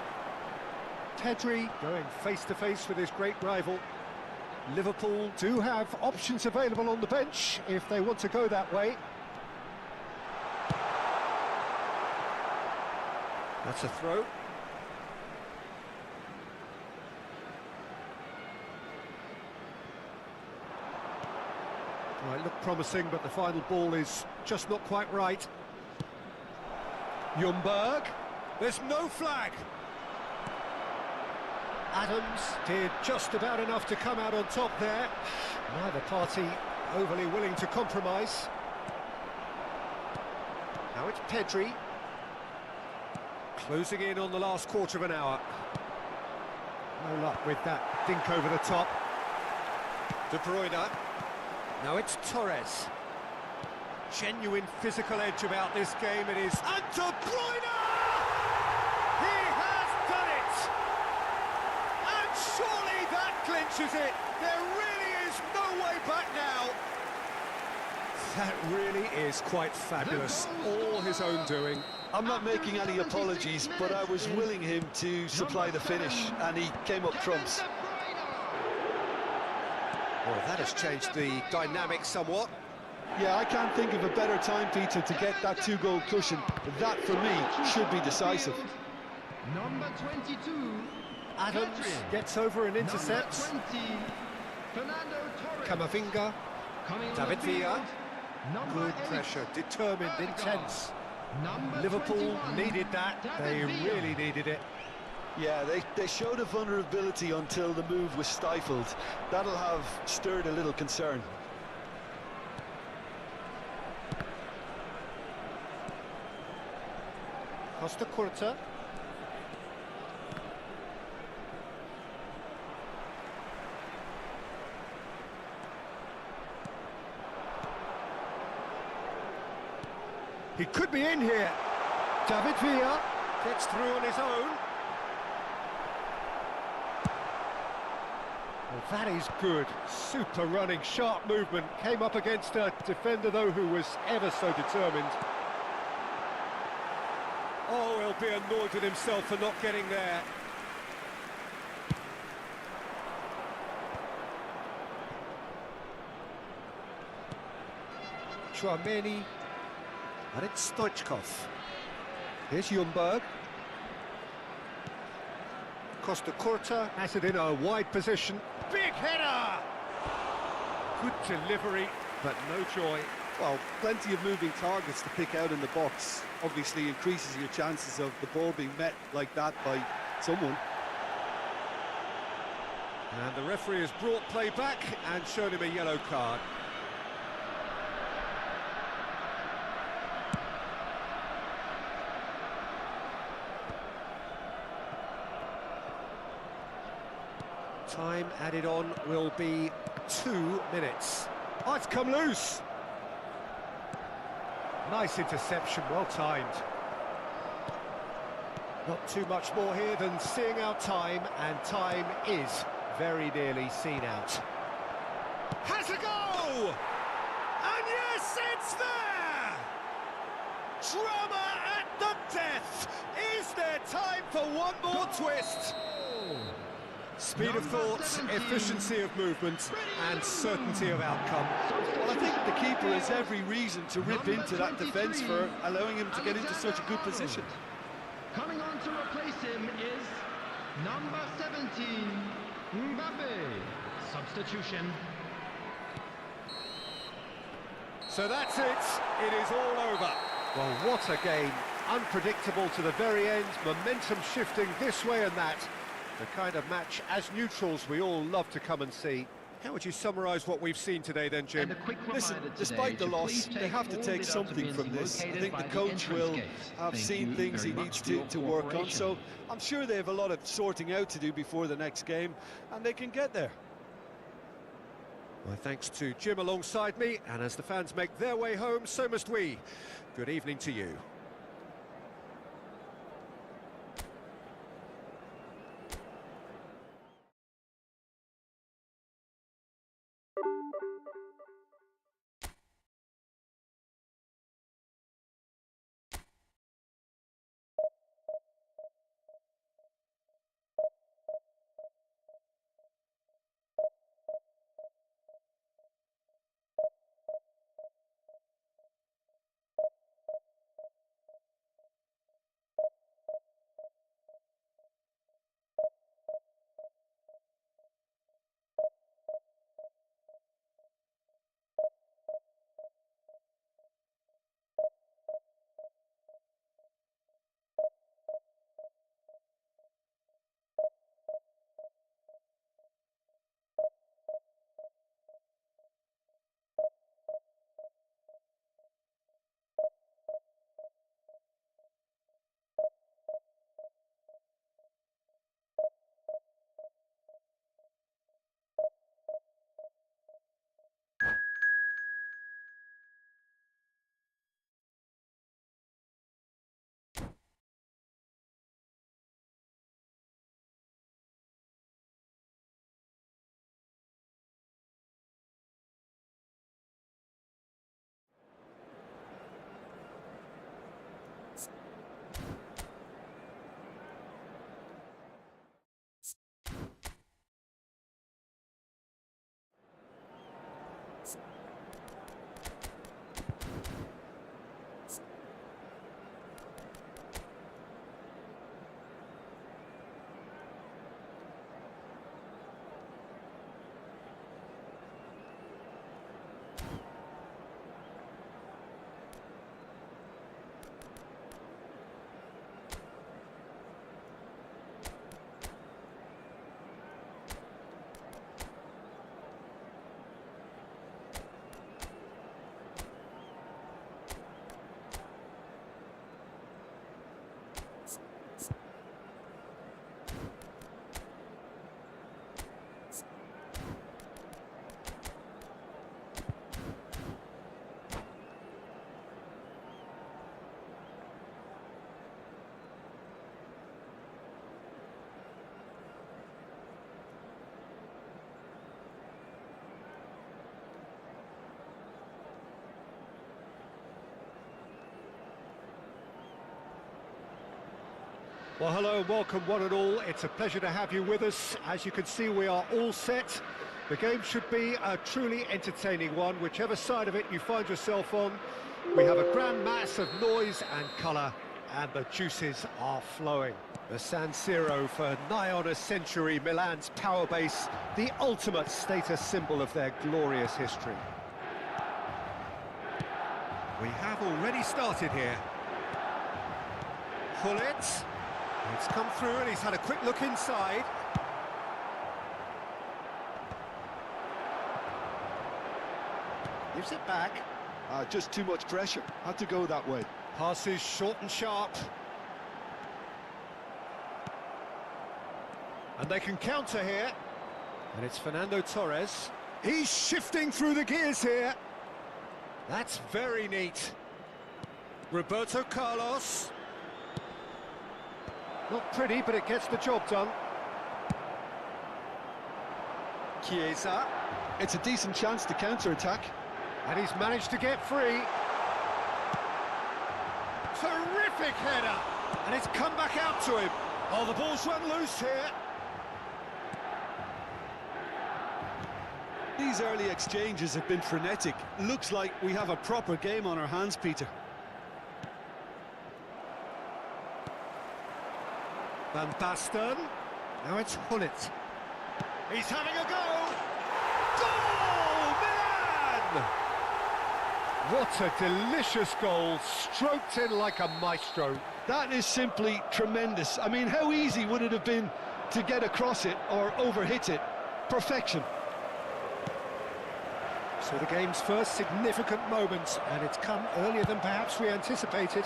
Pedri going face-to-face with his great rival. Liverpool do have options available on the bench if they want to go that way. That's a throw. Well, it looked promising, but the final ball is just not quite right. Ljungberg, there's no flag. Adams did just about enough to come out on top there. Neither party overly willing to compromise. Now it's Pedri. Closing in on the last quarter of an hour. No luck with that dink over the top. De Bruyne. Now it's Torres. Genuine physical edge about this game it is. And De Bruyne! He has done it! And surely that clinches it. There really is no way back now. That really is quite fabulous. All his own doing. I'm not making any apologies, but I was willing him to supply the finish, and he came up trumps. Well, that has changed the dynamic somewhat. Yeah, I can't think of a better time, Peter, to get that two-goal cushion. That, for me, should be decisive. Number 22. Adams gets over and intercepts. Camavinga. David Villa. Good pressure, determined, intense. Liverpool needed that, they really needed it. Yeah, they showed a vulnerability until the move was stifled. That'll have stirred a little concern. Costa Curta. He could be in here. David Villa gets through on his own. Well, that is good. Super running, sharp movement. Came up against a defender, though, who was ever so determined. Oh, he'll be annoyed with himself for not getting there. Chouameni. And it's Stoichkov. Here's Ljungberg. Costa Curta has it in a wide position. Big header! Good delivery, but no joy. Well, plenty of moving targets to pick out in the box. Obviously increases your chances of the ball being met like that by someone. And the referee has brought play back and shown him a yellow card. Time added on will be 2 minutes. Oh, it's come loose. Nice interception, well timed. Not too much more here than seeing out time, and time is very nearly seen out. Has a go! And yes, it's there! Drama at the death! Is there time for one more twist? Speed of thought, efficiency of movement, and certainty of outcome. Well, I think the keeper has every reason to rip into that defence for allowing him to get into such a good position. Coming on to replace him is number 17, Mbappe. Substitution. So that's it. It is all over. Well, what a game. Unpredictable to the very end. Momentum shifting this way and that. The kind of match, as neutrals, we all love to come and see. How would you summarise what we've seen today then, Jim? Listen, despite the loss, they have to take something from this. I think the coach will have seen things he needs to work on, so I'm sure they have a lot of sorting out to do before the next game, and they can get there. My thanks to Jim alongside me, and as the fans make their way home, so must we. Good evening to you. Well, hello and welcome one and all. It's a pleasure to have you with us. As you can see, we are all set. The game should be a truly entertaining one, whichever side of it you find yourself on. We have a grand mass of noise and colour, and the juices are flowing. The San Siro for nigh on a century, Milan's power base, the ultimate status symbol of their glorious history. We have already started here. Hullet. It's come through and he's had a quick look inside. Gives it back. Just too much pressure. Had to go that way. Passes short and sharp. And they can counter here. And it's Fernando Torres. He's shifting through the gears here. That's very neat. Roberto Carlos. Not pretty, but it gets the job done. Chiesa. It's a decent chance to counter-attack. And he's managed to get free. Terrific header! And it's come back out to him. Oh, the ball's run loose here. These early exchanges have been frenetic. Looks like we have a proper game on our hands, Peter. Van Basten. Now it's Hullet. He's having a go! Goal! Milan! What a delicious goal, stroked in like a maestro. That is simply tremendous. I mean, how easy would it have been to get across it or overhit it? Perfection. So the game's first significant moment, and it's come earlier than perhaps we anticipated.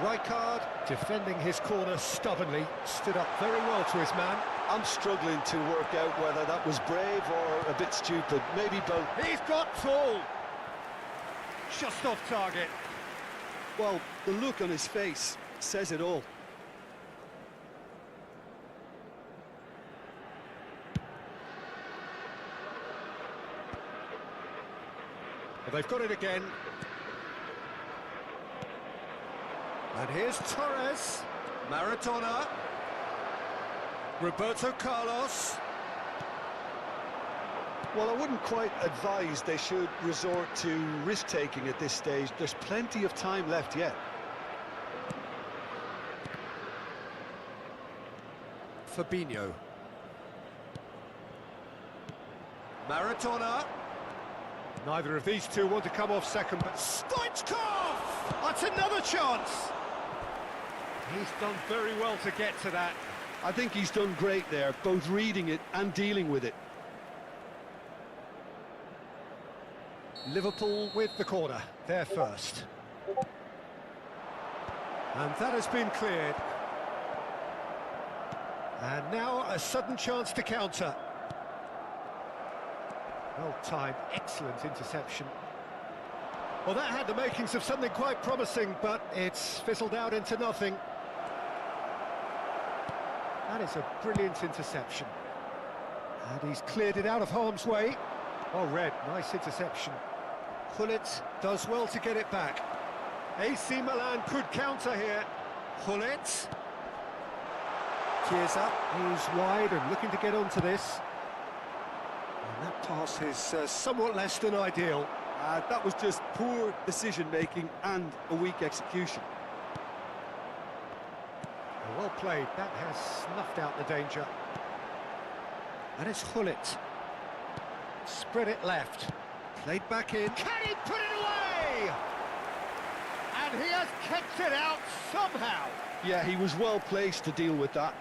Rijkaard defending his corner stubbornly, stood up very well to his man. I'm struggling to work out whether that was brave or a bit stupid, maybe both. He's got full! Just off target. Well, the look on his face says it all. Well, they've got it again. And here's Torres. Maradona. Roberto Carlos. Well, I wouldn't quite advise they should resort to risk-taking at this stage. There's plenty of time left yet. Fabinho. Maradona. Neither of these two want to come off second, but Stoichkov! That's another chance! He's done very well to get to that. I think he's done great there, both reading it and dealing with it. Liverpool with the corner, they're first. And that has been cleared. And now a sudden chance to counter. Well timed, excellent interception. Well, that had the makings of something quite promising, but it's fizzled out into nothing. That is a brilliant interception. And he's cleared it out of harm's way. Oh, Red, nice interception. Gullit does well to get it back. AC Milan could counter here. Gullit. Chiesa, he's wide and looking to get onto this. And that pass is somewhat less than ideal. That was just poor decision-making and a weak execution. Well played, that has snuffed out the danger. And it's Gullit. Spread it left. Played back in. Can he put it away? And he has kept it out somehow. Yeah, he was well placed to deal with that.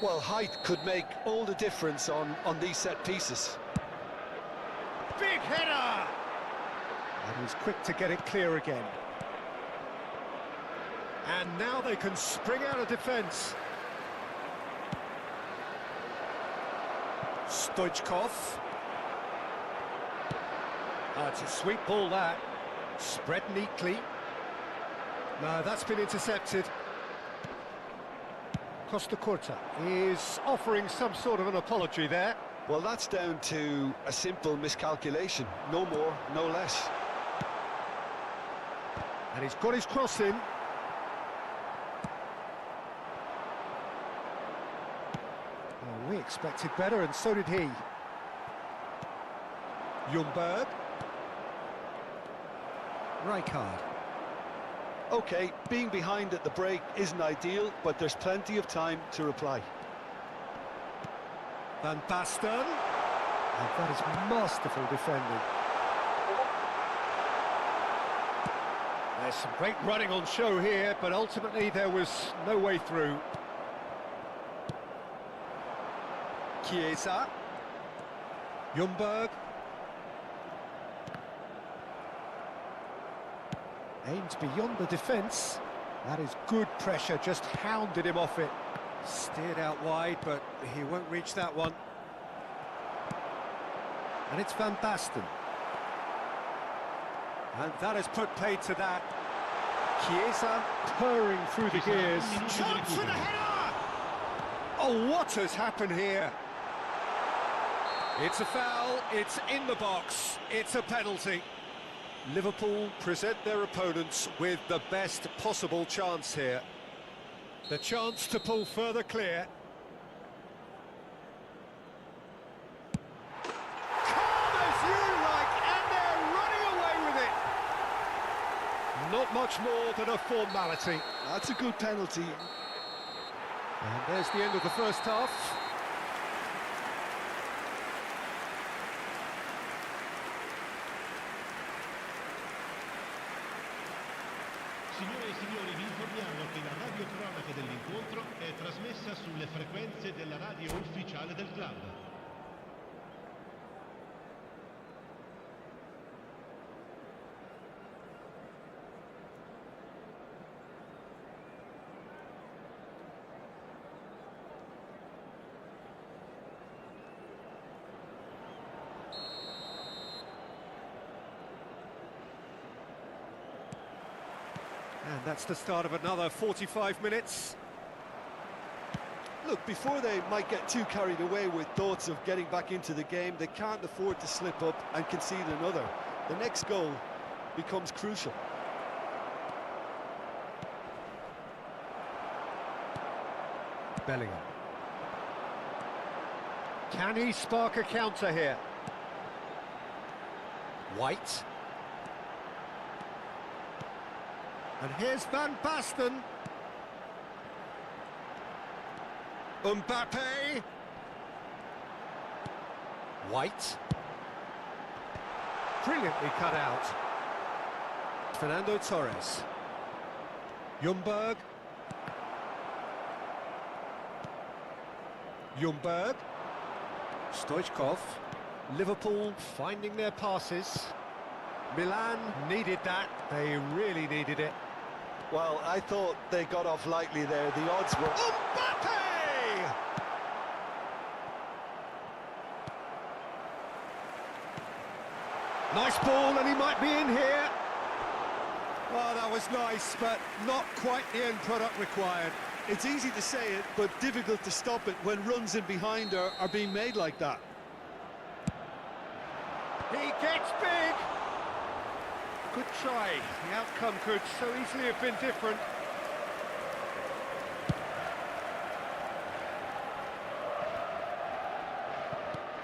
Well, height could make all the difference on these set pieces. Big header! And he's quick to get it clear again. And now they can spring out of defence. Stoichkov. It's a sweet ball, that. Spread neatly. No, that's been intercepted. Costa Curta is offering some sort of an apology there. Well, that's down to a simple miscalculation. No more, no less. And he's got his cross in. Oh, we expected better, and so did he. Ljungberg. Rijkaard. Okay, being behind at the break isn't ideal, but there's plenty of time to reply. Van Basten. And that is masterful defending. There's some great running on show here, but ultimately there was no way through. Chiesa. Ljungberg. Aimed beyond the defence. That is good pressure, just hounded him off it. Steered out wide, but he won't reach that one. And it's Van Basten. And that has put paid to that. Chiesa purring through the gears. Chance for the header! Oh, what has happened here? It's a foul, it's in the box, it's a penalty. Liverpool present their opponents with the best possible chance here. The chance to pull further clear. Calm as you like, and they're running away with it. Not much more than a formality. That's a good penalty. And there's the end of the first half. Signore e signori, vi informiamo che la radiocronaca dell'incontro è trasmessa sulle frequenze della radio ufficiale del club. And that's the start of another 45 minutes. Look, before they might get too carried away with thoughts of getting back into the game, they can't afford to slip up and concede another. The next goal becomes crucial. Bellingham. Can he spark a counter here? White. And here's Van Basten. Mbappe. White. Brilliantly cut out. Fernando Torres. Ljungberg. Ljungberg. Stoichkov. Liverpool finding their passes. Milan needed that. They really needed it. Well, I thought they got off lightly there. The odds were... Mbappe! Nice ball, and he might be in here. Well, that was nice, but not quite the end product required. It's easy to say it, but difficult to stop it when runs in behind are being made like that. He gets big. Good try. The outcome could so easily have been different.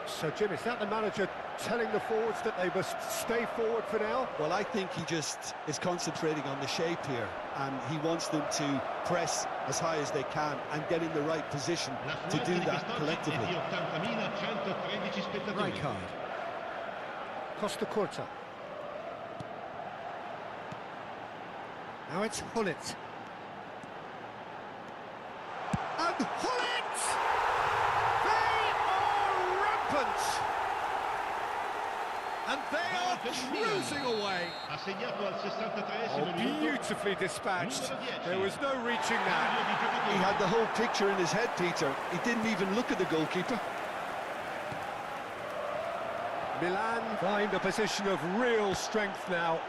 So, Jim, is that the manager telling the forwards that they must stay forward for now? Well, I think he just is concentrating on the shape here, and he wants them to press as high as they can and get in the right position to do that collectively. Right card. Costa Corta. Now it's Hullet. And Hullet! They are rampant! And they are cruising away. Oh, beautifully dispatched. There was no reaching that. He had the whole picture in his head, Peter. He didn't even look at the goalkeeper. Milan find a position of real strength now.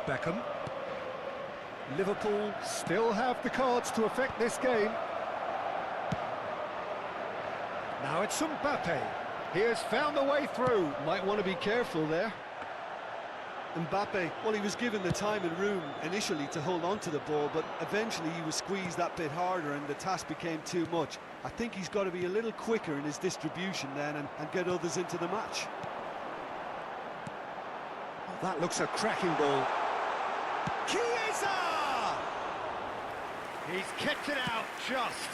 Beckham. Liverpool still have the cards to affect this game. Now it's Mbappe. He has found a way through. Might want to be careful there. Mbappe, well, he was given the time and room initially to hold on to the ball, but eventually he was squeezed that bit harder and the task became too much. I think he's got to be a little quicker in his distribution then and get others into the match. Oh, that looks a cracking ball. Chiesa! He's kept it out just.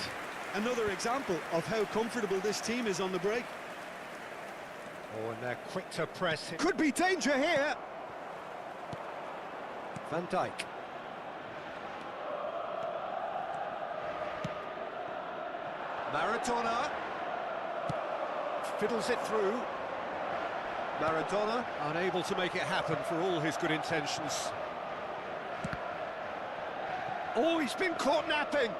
Another example of how comfortable this team is on the break. Oh, and they're quick to press. It could be danger here. Van Dijk. Maradona. Fiddles it through. Maradona unable to make it happen for all his good intentions. Oh, he's been caught napping.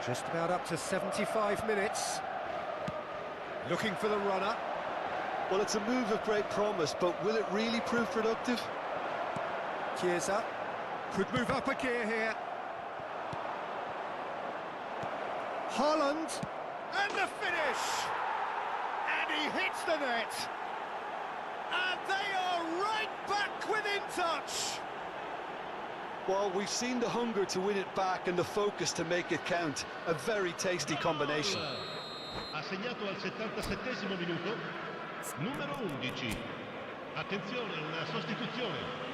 Just about up to 75 minutes. Looking for the runner. Well, it's a move of great promise, but will it really prove productive? Chiesa could move up a gear here. Haaland, and the finish! And he hits the net. And they are right back within touch. Well, we've seen the hunger to win it back and the focus to make it count. A very tasty combination. Ha segnato al 77esimo minuto, numero 11. Attenzione, una sostituzione.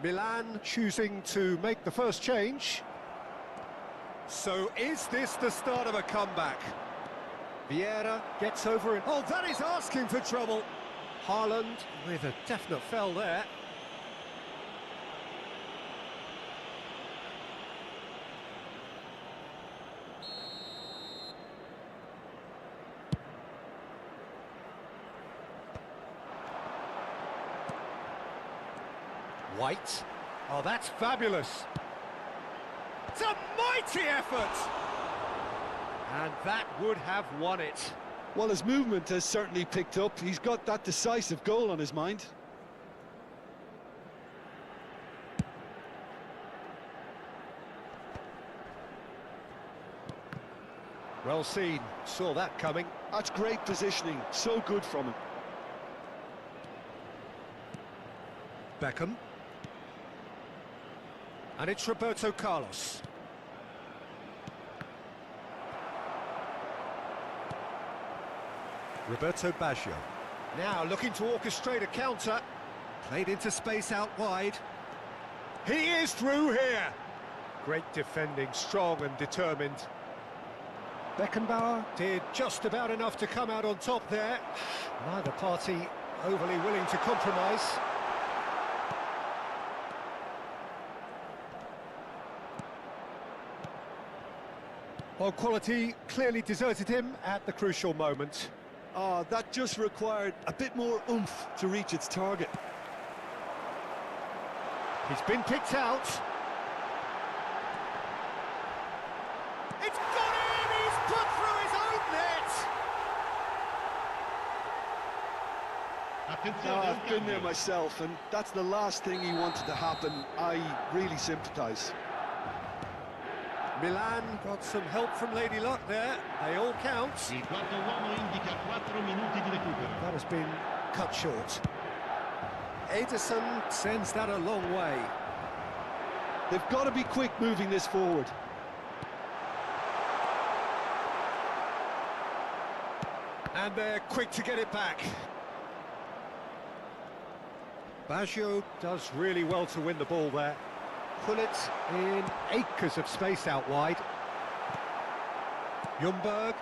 Milan choosing to make the first change. So is this the start of a comeback? Vieira gets over it. Oh, that is asking for trouble. Haaland with a definite fell there. White. Oh, that's fabulous. It's a mighty effort! And that would have won it. Well, his movement has certainly picked up. He's got that decisive goal on his mind. Well seen, saw that coming. That's great positioning, so good from him. Beckham. And it's Roberto Carlos. Roberto Baggio. Now looking to orchestrate a counter. Played into space out wide. He is through here. Great defending, strong and determined. Beckenbauer did just about enough to come out on top there. Neither party overly willing to compromise. Well, quality clearly deserted him at the crucial moment. That just required a bit more oomph to reach its target. He's been picked out. It's gone in! He's put through his own net! I've been there myself, and that's the last thing he wanted to happen. I really sympathise. Milan got some help from Lady Luck there. They all count. Il quarto uomo indica 4 minuti di recupero. That has been cut short. Ederson sends that a long way. They've got to be quick moving this forward. And they're quick to get it back. Baggio does really well to win the ball there. Put it in acres of space out wide. Ljungberg.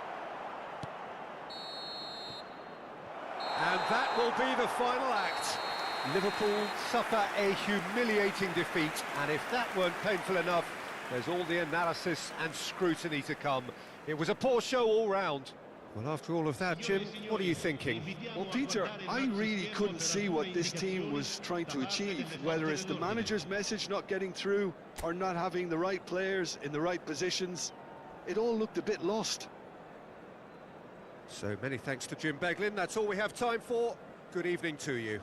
And that will be the final act. Liverpool suffer a humiliating defeat, and if that weren't painful enough, there's all the analysis and scrutiny to come. It was a poor show all round. Well, after all of that, Jim, what are you thinking? Well, Peter, I really couldn't see what this team was trying to achieve, whether it's the manager's message not getting through or not having the right players in the right positions. It all looked a bit lost. So many thanks to Jim Beglin. That's all we have time for. Good evening to you.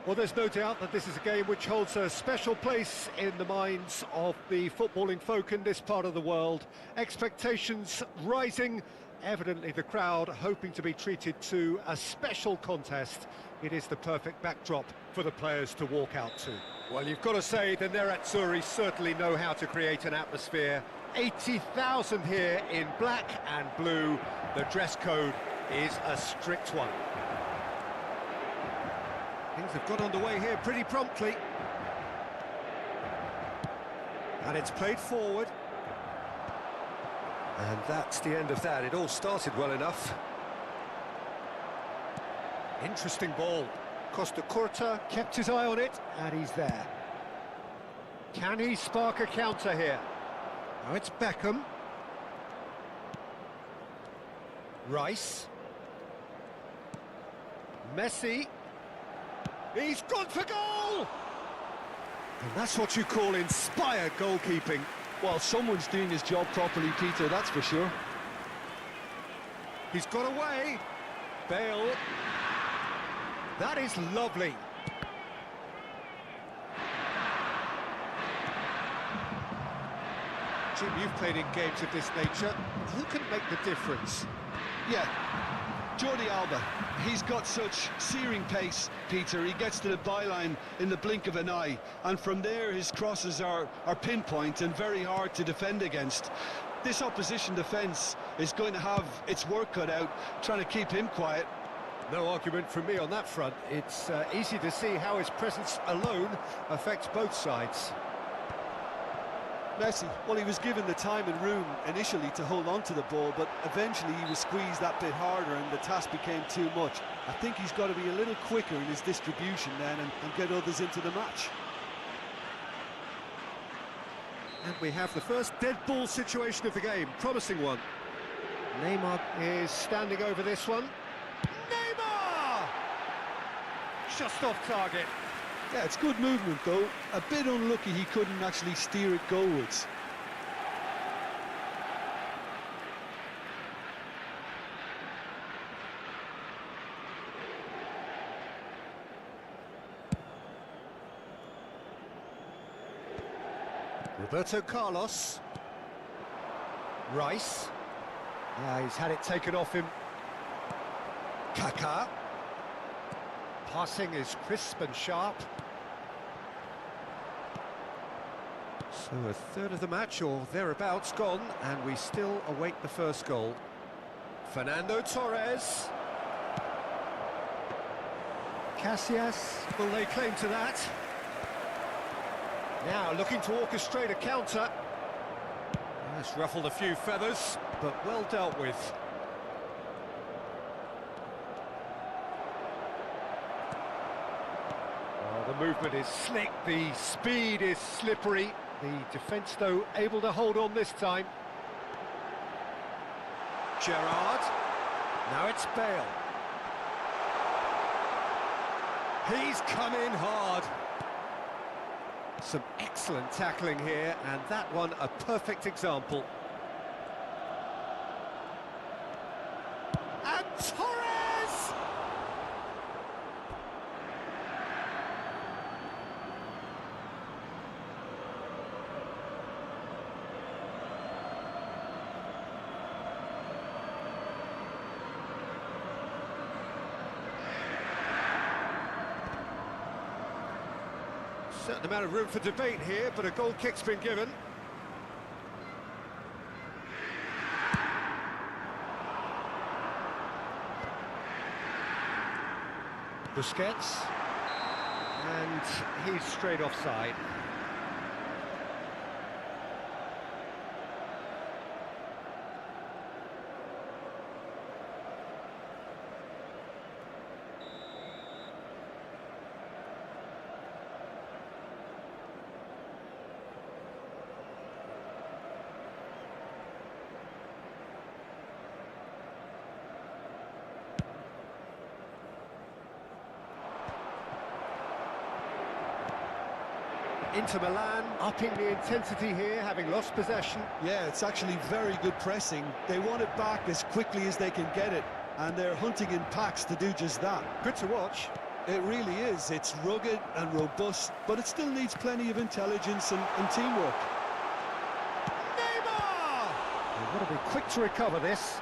Well, there's no doubt that this is a game which holds a special place in the minds of the footballing folk in this part of the world. Expectations rising, evidently the crowd hoping to be treated to a special contest. It is the perfect backdrop for the players to walk out to. Well, you've got to say the Nerazzurri certainly know how to create an atmosphere. 80,000 here in black and blue. The dress code is a strict one. Things have got underway here pretty promptly. And it's played forward. And that's the end of that. It all started well enough. Interesting ball. Costa Curta kept his eye on it, and he's there. Can he spark a counter here? Now it's Beckham. Rice. Messi. He's gone for goal! And that's what you call inspired goalkeeping. Well, someone's doing his job properly, Peter, that's for sure. He's got away. Bale. That is lovely. Jim, you've played in games of this nature. Who can make the difference? Yeah, Jordi Alba. He's got such searing pace, Peter. He gets to the byline in the blink of an eye, and from there his crosses are pinpoint and very hard to defend against. This opposition defence is going to have its work cut out trying to keep him quiet. No argument from me on that front. It's easy to see how his presence alone affects both sides. Messi, well, he was given the time and room initially to hold on to the ball, but eventually he was squeezed that bit harder and the task became too much. I think he's got to be a little quicker in his distribution then and get others into the match. And we have the first dead ball situation of the game, promising one. Neymar is standing over this one. Neymar! Just off target. Yeah, it's good movement though. A bit unlucky he couldn't actually steer it goalwards. Roberto Carlos. Rice. Yeah, he's had it taken off him. Kaká. Passing is crisp and sharp. So a third of the match, or thereabouts, gone, and we still await the first goal. Fernando Torres. Casillas will lay claim to that. Now looking to orchestrate a counter. That's ruffled a few feathers, but well dealt with. The movement is slick, the speed is slippery. The defence, though, able to hold on this time. Gerrard. Now it's Bale. He's come in hard. Some excellent tackling here, and that one a perfect example. And Torres! Certain amount of room for debate here, but a goal kick's been given. Busquets, and he's straight offside. Inter Milan upping the intensity here, having lost possession. Yeah, it's actually very good pressing. They want it back as quickly as they can get it, and they're hunting in packs to do just that. Good to watch. It really is. It's rugged and robust, but it still needs plenty of intelligence and teamwork. Neymar! They've got to be quick to recover this.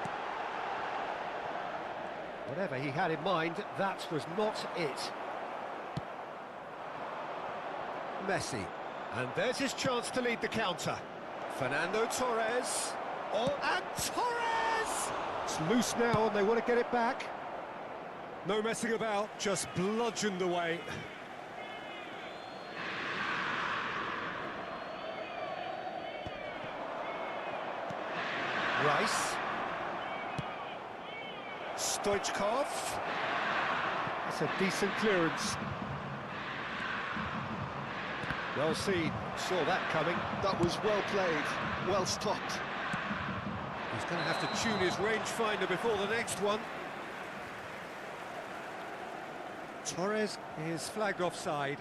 Whatever he had in mind, that was not it. Messi. And there's his chance to lead the counter. Fernando Torres. Oh, and Torres! It's loose now and they want to get it back. No messing about, just bludgeoned away. Rice. Stoichkov. That's a decent clearance. Well seen, saw that coming. That was well played, well stopped. He's going to have to tune his rangefinder before the next one. Torres is flagged offside.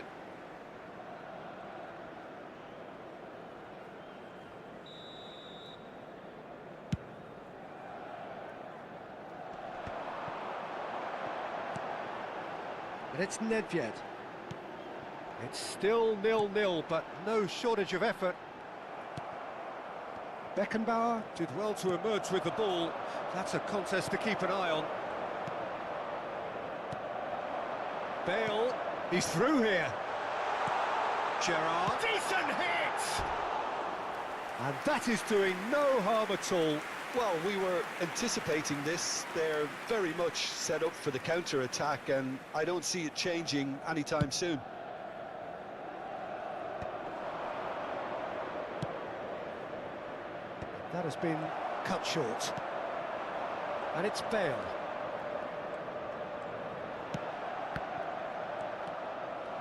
And it's Nedved. It's still 0-0, but no shortage of effort. Beckenbauer did well to emerge with the ball. That's a contest to keep an eye on. Bale, he's through here. Gerrard, decent hit! And that is doing no harm at all. Well, we were anticipating this. They're very much set up for the counter-attack, and I don't see it changing anytime soon. That has been cut short. And it's Bale.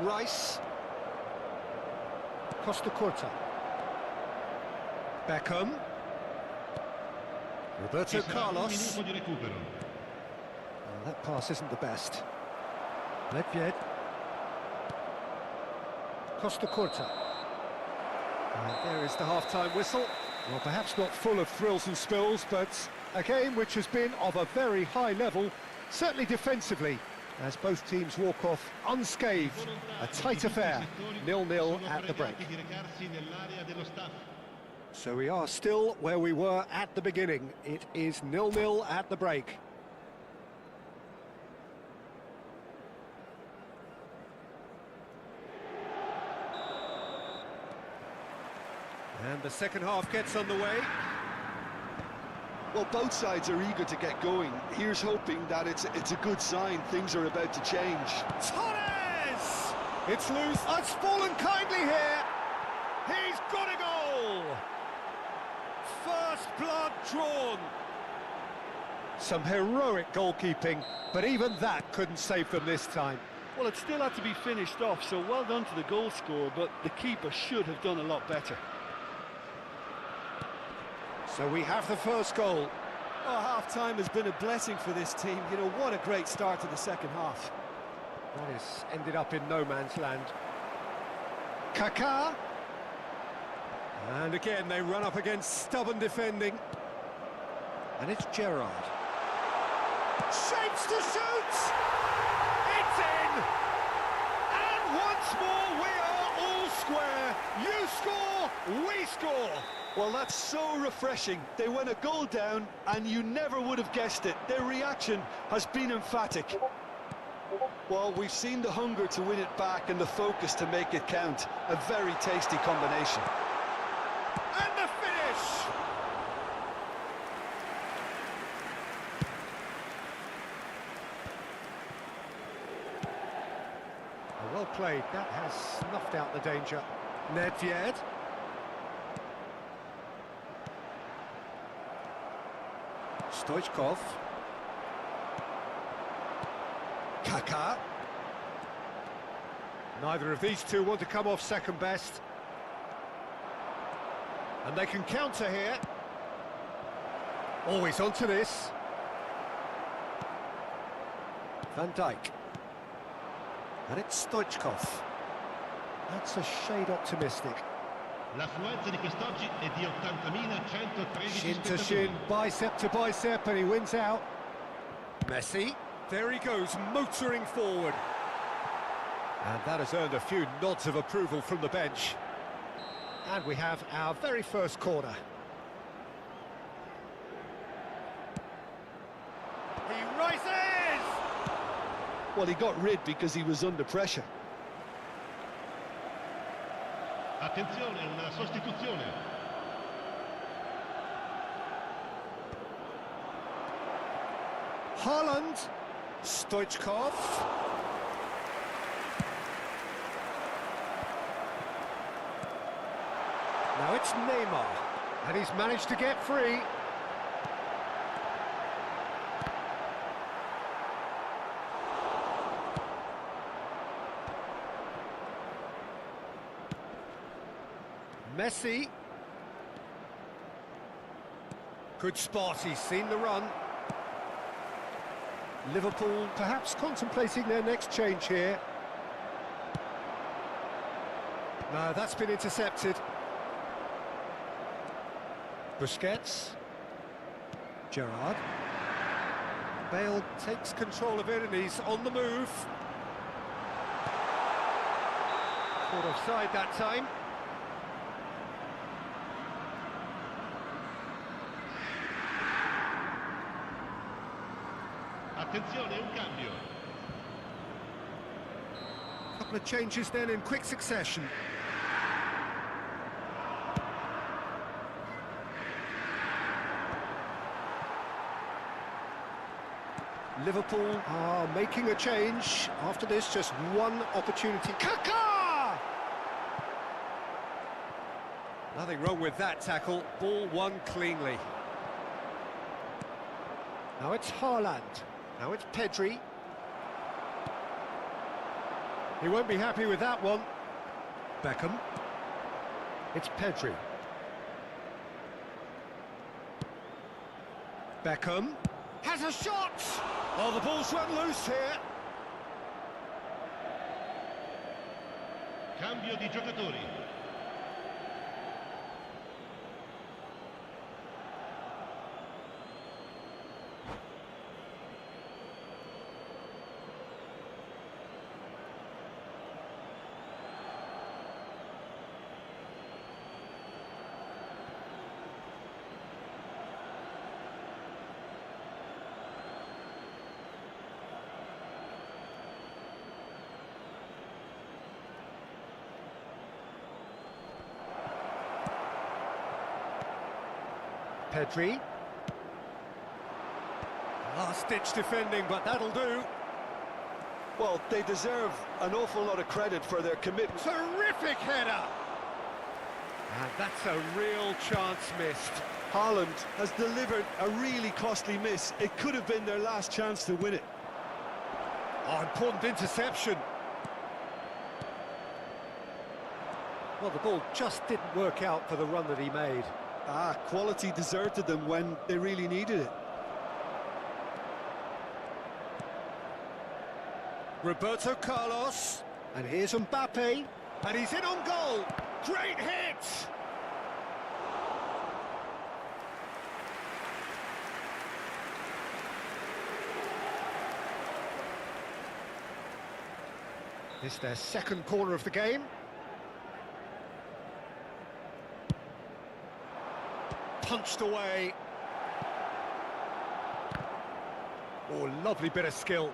Rice. Costa Curta. Beckham. Roberto Carlos. Un minuto di recupero. Well, that pass isn't the best. Nedved. Costa Curta. And there is the half-time whistle. Well, perhaps not full of thrills and spills, but a game which has been of a very high level, certainly defensively, as both teams walk off unscathed. A tight affair, 0-0 at the break. So we are still where we were at the beginning. It is 0-0 at the break. And the second half gets underway. Well, both sides are eager to get going. Here's hoping that it's a good sign. Things are about to change. Torres! It's loose. Oh, it's fallen kindly here. He's got a goal. First blood drawn. Some heroic goalkeeping, but even that couldn't save them this time. Well, it still had to be finished off, so well done to the goal scorer, but the keeper should have done a lot better. So we have the first goal. Oh, half-time has been a blessing for this team. You know, what a great start to the second half. That has ended up in no man's land. Kaká. And again, they run up against stubborn defending. And it's Gerrard. Shapes to shoot! It's in! And once more, we are all square. You score, we score. Well, that's so refreshing. They went a goal down, and you never would have guessed it. Their reaction has been emphatic. Well, we've seen the hunger to win it back and the focus to make it count. A very tasty combination. And the finish! Well played. That has snuffed out the danger. Nedved. Stoichkov. Kaká. Neither of these two want to come off second best. And they can counter here. Always onto this. Van Dijk. And it's Stoichkov. That's a shade optimistic. L'affluenza di quest'oggi è di 80.113 Shin to spettatori. shin, bicep to bicep, and he wins out. Messi. There he goes, motoring forward. And that has earned a few nods of approval from the bench. And we have our very first corner. He rises! Well, he got rid because he was under pressure. Attenzione, una sostituzione. Haaland, Stoichkov. Now it's Neymar, and he's managed to get free. Messi. Good spot, he's seen the run. Liverpool perhaps contemplating their next change here. No, that's been intercepted. Busquets. Gerrard. Bale takes control of it and he's on the move. Caught offside that time. Attenzione, un cambio. Couple of changes then in quick succession. Liverpool are making a change. After this, just one opportunity. Kaka! Nothing wrong with that tackle. Ball won cleanly. Now it's Haaland. Now it's Pedri. He won't be happy with that one. Beckham. It's Pedri. Beckham has a shot! Oh, the ball's run loose here. Cambio di giocatori. Pedri. Last-ditch defending, but that'll do. Well, they deserve an awful lot of credit for their commitment. Terrific header! And that's a real chance missed. Haaland has delivered a really costly miss. It could have been their last chance to win it. Oh, important interception. Well, the ball just didn't work out for the run that he made. Quality deserted them when they really needed it. Roberto Carlos, and here's Mbappe, and he's in on goal. Great hit! It's their second corner of the game. Punched away. Oh, lovely bit of skill.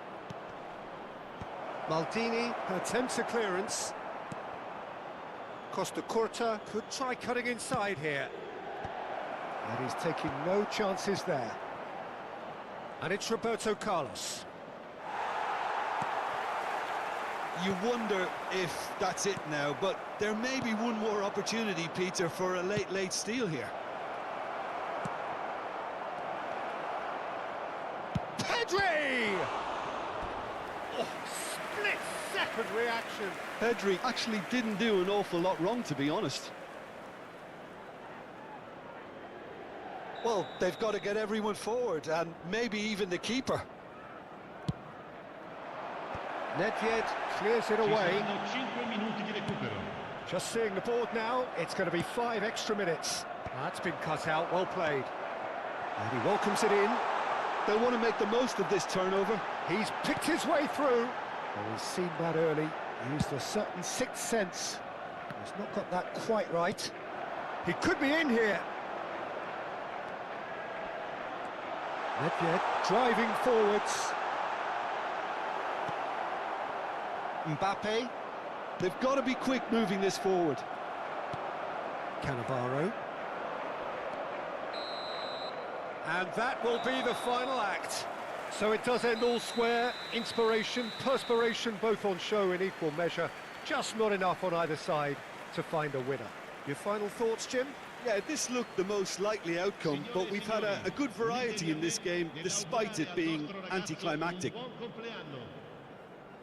Maldini attempts a clearance. Costa Curta could try cutting inside here. And he's taking no chances there. And it's Roberto Carlos. You wonder if that's it now, but there may be one more opportunity, Peter, for a late steal here. Pedri! Oh, split-second reaction. Pedri actually didn't do an awful lot wrong, to be honest. Well, they've got to get everyone forward, and maybe even the keeper. Nedved clears it away. Ci saranno 5 minuti di recupero. Just seeing the board now, it's going to be 5 extra minutes. That's been cut out, well played. And he welcomes it in. They'll want to make the most of this turnover. He's picked his way through. Well, he's seen that early. Used a certain sixth sense. He's not got that quite right. He could be in here. Nedved driving forwards. Mbappe. They've got to be quick moving this forward. Cannavaro. And that will be the final act. So it does end all square. Inspiration, perspiration, both on show in equal measure. Just not enough on either side to find a winner. Your final thoughts, Jim? Yeah, this looked the most likely outcome, but we've had a good variety in this game, despite it being anticlimactic. Well,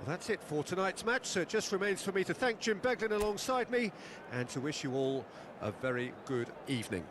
that's it for tonight's match, so it just remains for me to thank Jim Beglin alongside me and to wish you all a very good evening.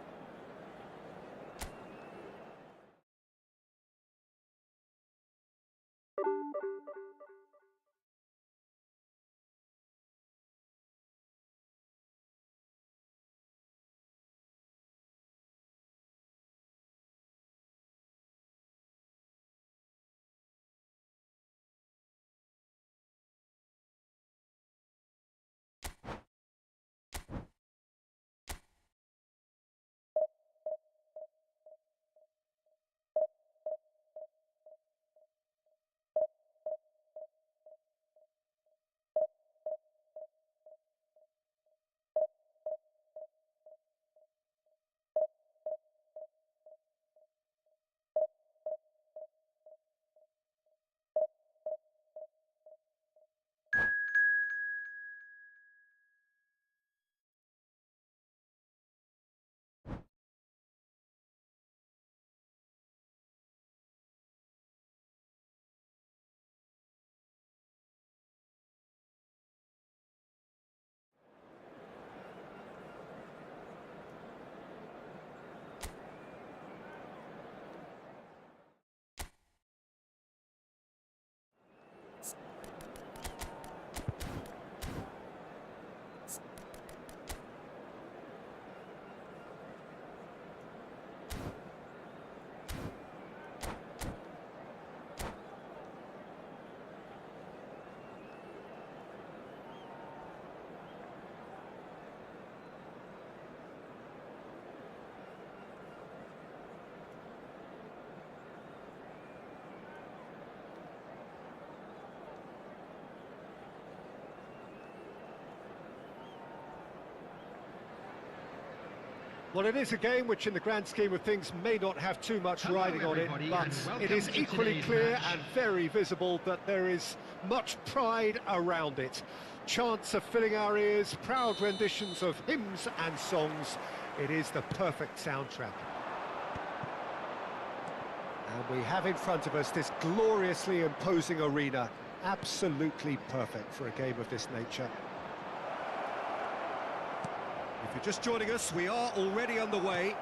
Well, it is a game which in the grand scheme of things may not have too much riding on it, but it is equally clear and very visible that there is much pride around it. Chants are filling our ears, proud renditions of hymns and songs. It is the perfect soundtrack. And we have in front of us this gloriously imposing arena, absolutely perfect for a game of this nature. If you're just joining us, we are already underway.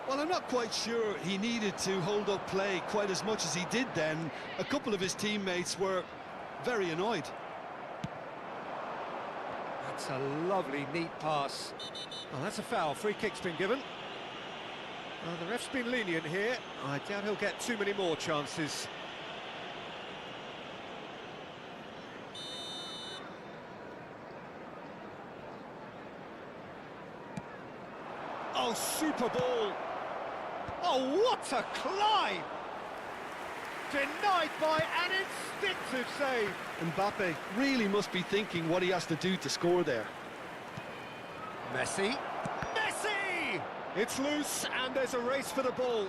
Well, I'm not quite sure he needed to hold up play quite as much as he did then. A couple of his teammates were very annoyed. That's a lovely, neat pass. Oh, that's a foul. Free kick's been given. The ref's been lenient here. I doubt he'll get too many more chances. Oh, super ball. Oh, what a climb! Denied by an instinctive save. Mbappe really must be thinking what he has to do to score there. Messi. Messi! It's loose and there's a race for the ball.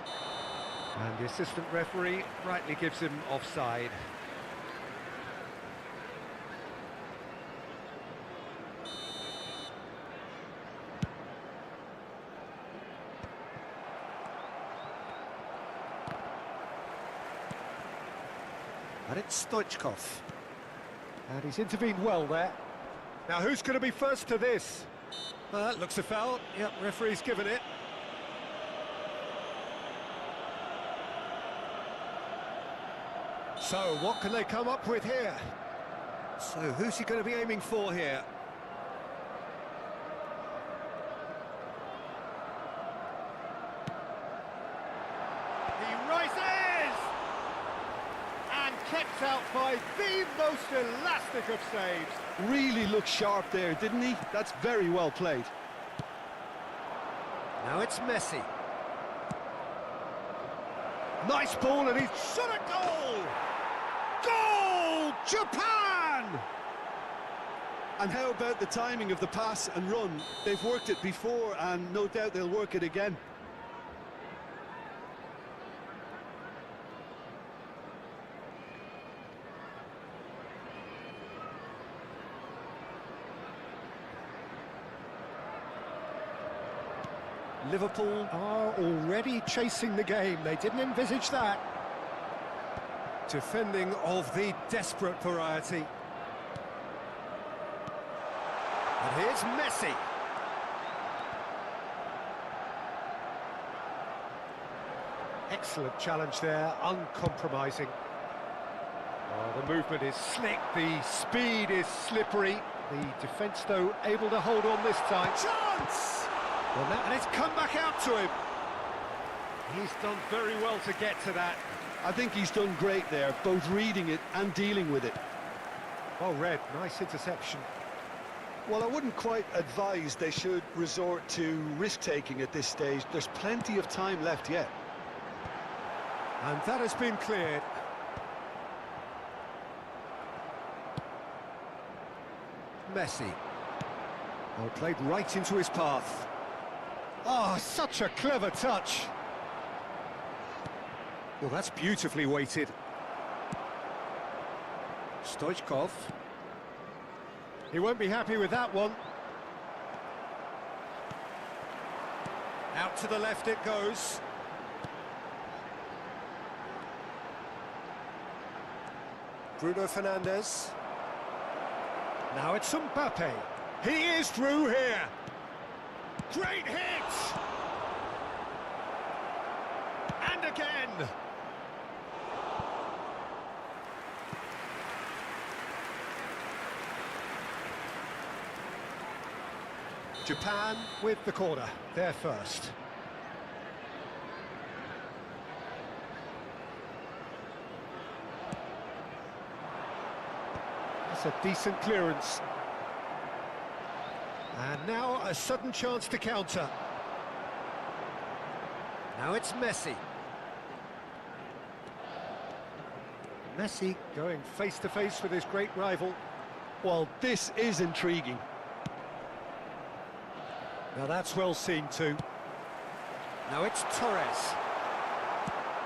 And the assistant referee rightly gives him offside. And it's Stoichkov. And he's intervened well there. Now who's going to be first to this? That looks a foul. Yep, referee's given it. So, what can they come up with here? So, who's he going to be aiming for here? He rises! And kept out by the most elastic of saves. Really looked sharp there, didn't he? That's very well played. Now it's Messi. Nice ball, and he's shot a goal! Goal! Japan! And how about the timing of the pass and run? They've worked it before, and no doubt they'll work it again. Liverpool are already chasing the game. They didn't envisage that. Defending of the desperate variety. And here's Messi. Excellent challenge there, uncompromising. Oh, the movement is slick, the speed is slippery. The defence, though, able to hold on this time. Chance! Well, and it's come back out to him. He's done very well to get to that. I think he's done great there, both reading it and dealing with it. Well read, nice interception. Well, I wouldn't quite advise they should resort to risk-taking at this stage. There's plenty of time left yet. And that has been cleared. Messi. Well, played right into his path. Oh, such a clever touch. Well, that's beautifully weighted. Stoichkov. He won't be happy with that one. Out to the left it goes. Bruno Fernandes. Now it's Mbappe. He is through here. Great hit! And again! Japan with the corner, they're first. That's a decent clearance. And now a sudden chance to counter. Now it's Messi. Messi going face-to-face with his great rival. Well, this is intriguing. Now that's well seen too. Now it's Torres.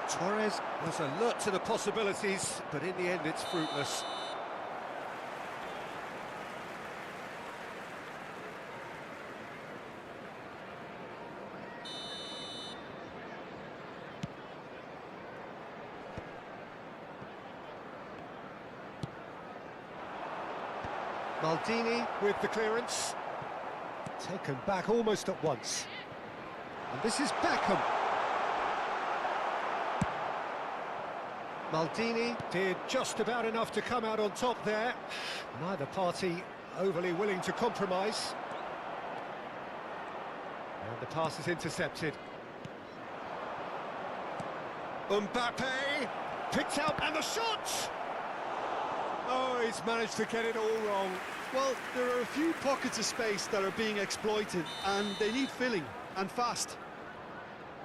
Torres was alert to the possibilities, but in the end it's fruitless. Maldini with the clearance. Taken back almost at once. And this is Beckham. Maldini did just about enough to come out on top there. Neither party overly willing to compromise. And the pass is intercepted. Mbappe picked out, and the shot! Oh, he's managed to get it all wrong. Well, there are a few pockets of space that are being exploited, and they need filling, and fast.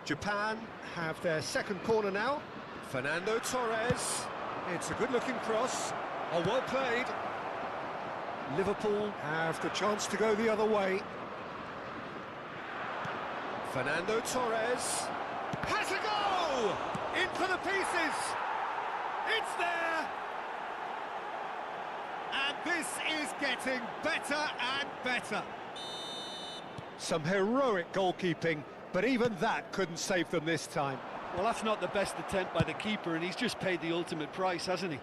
Japan have their second corner now. Fernando Torres. It's a good-looking cross. Oh, well played. Liverpool have the chance to go the other way. Fernando Torres has a goal! In for the pieces! It's there! And this is getting better and better. Some heroic goalkeeping, but even that couldn't save them this time. Well, that's not the best attempt by the keeper, and he's just paid the ultimate price, hasn't he?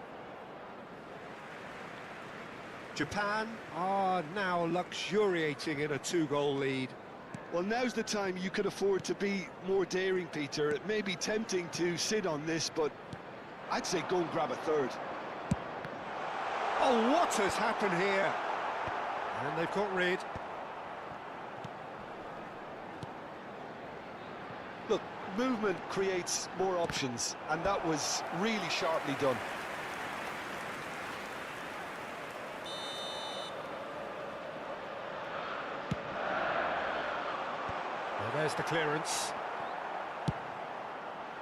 Japan are now luxuriating in a 2-goal lead. Well, now's the time you could afford to be more daring, Peter. It may be tempting to sit on this, but I'd say go and grab a third. Oh, what has happened here? And they've got rid. Look, movement creates more options, and that was really sharply done. There's the clearance.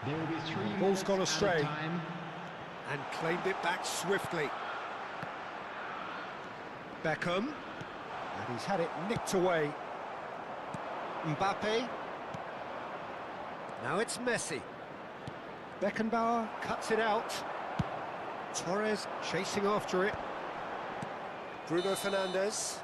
There will be 3 Ball's minutes gone astray. added time. And claimed it back swiftly. Beckham. And he's had it nicked away. Mbappe. Now it's Messi. Beckenbauer cuts it out. Torres chasing after it. Bruno Fernandes.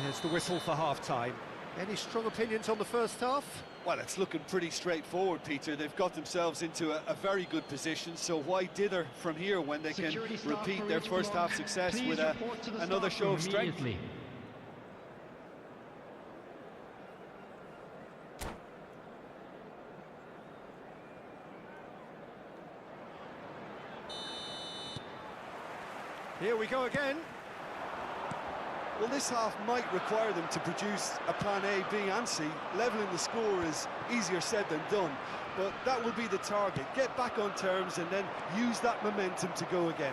There's the whistle for half-time. Any strong opinions on the first half? Well, it's looking pretty straightforward, Peter. They've got themselves into a very good position, so why dither from here when they can Security staff repeat for their each first block. half success Please with report to the another staff show room of strength? immediately. Here we go again. Well, this half might require them to produce a plan A, B and C. Levelling the score is easier said than done, but that will be the target. Get back on terms and then use that momentum to go again.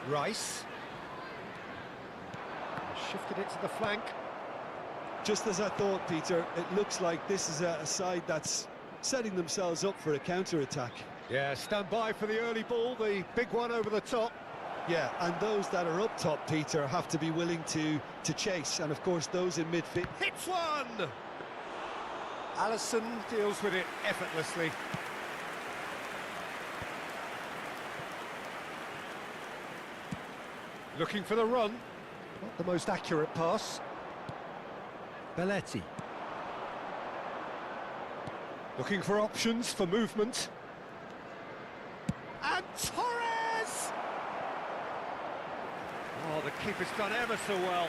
Rice. Shifted it to the flank. Just as I thought, Peter, it looks like this is a side that's setting themselves up for a counter-attack. Yeah, stand by for the early ball, the big one over the top. Yeah, and those that are up top, Peter, have to be willing to chase, and of course those in midfield. Hits one! Alisson deals with it effortlessly. Looking for the run. Not the most accurate pass. Belletti. Looking for options for movement. And Torres! Oh, the keeper's done ever so well.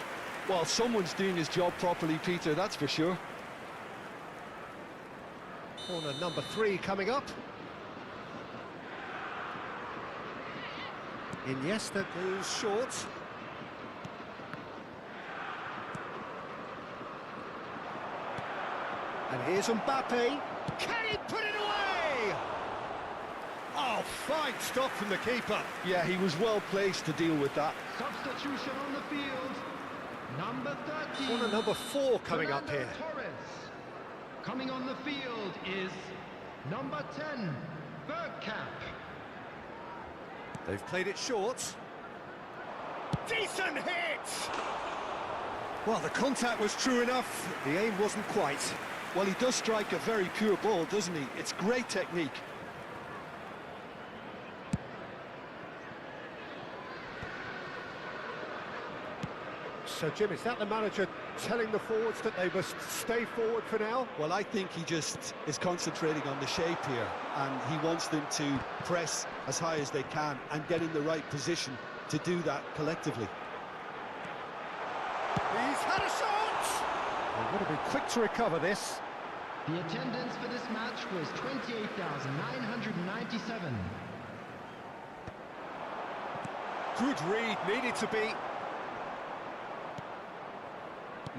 Well, someone's doing his job properly, Peter, that's for sure. Corner number 3 coming up. Iniesta goes short. And here's Mbappe. Can he put it away? Oh, fine stop from the keeper. Yeah, he was well placed to deal with that. Substitution on the field. Number 13. Corner number 4 coming up Fernando here. Torres. Coming on the field is number 10, Bergkamp. They've played it short. Decent hit! Well, the contact was true enough. The aim wasn't quite. Well, he does strike a very pure ball, doesn't he? It's great technique. So, Jim, is that the manager telling the forwards that they must stay forward for now? Well, I think he just is concentrating on the shape here, and he wants them to press as high as they can and get in the right position to do that collectively. He's had a shot! They've got to be quick to recover this. The attendance for this match was 28,997. Good read, needed to be.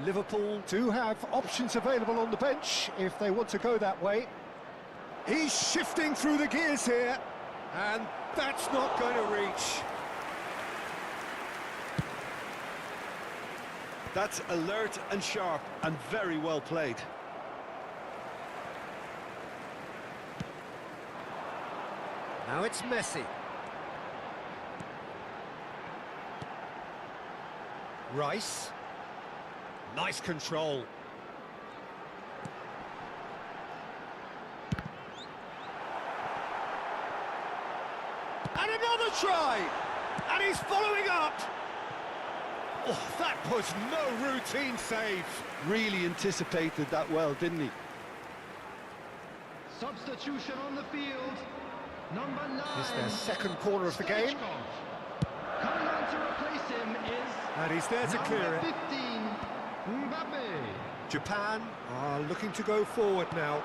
Liverpool do have options available on the bench if they want to go that way. He's shifting through the gears here, and that's not going to reach. That's alert and sharp and very well played. Now it's Messi. Rice. Nice control. And another try! And he's following up! Oh, that was no routine save. Really anticipated that well, didn't he? Substitution on the field. Number 9. It's their second corner of the game. Coming on to replace him is And he's there to clear number it. 15, Mbappe. Japan are looking to go forward now.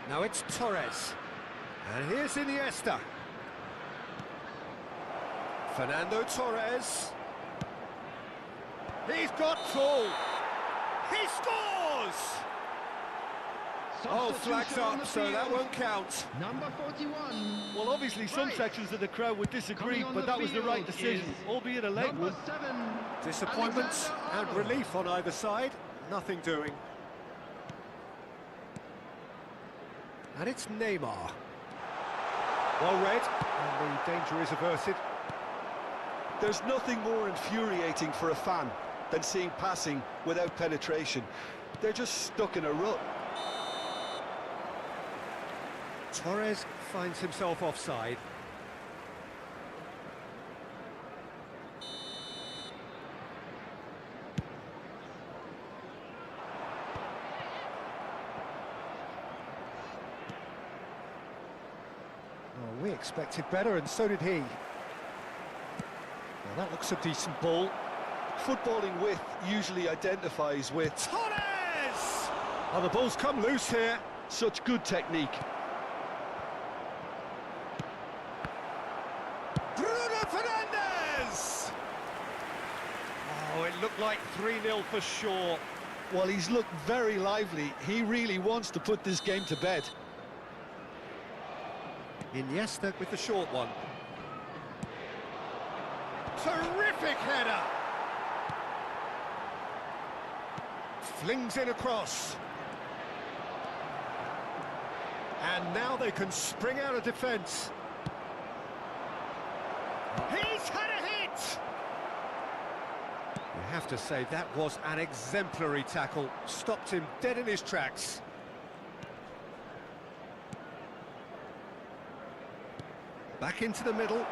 Now it's Torres. And here's Iniesta. Fernando Torres. He's got full. He scores! Oh, flags Substitution on the up, so that field. won't count. Number 41. Well, obviously some Right. sections of the crowd would disagree, Coming on but the that was the right field decision, is albeit a late Number one. 7. Disappointment and Alexander-Arnold. relief on either side. Nothing doing. And it's Neymar. Well read, and the danger is averted. There's nothing more infuriating for a fan than seeing passing without penetration. They're just stuck in a rut. Torres finds himself offside. Oh, we expected better, and so did he. Well, that looks a decent ball. Footballing width usually identifies with Torres! Oh, the ball's come loose here. such good technique. Bruno Fernandes! Oh, it looked like 3-0 for sure. Well, he's looked very lively. He really wants to put this game to bed. Iniesta with the short one. Terrific header! Flings in across. And now they can spring out of defence. He's had a hit! You have to say that was an exemplary tackle. Stopped him dead in his tracks. Back into the middle.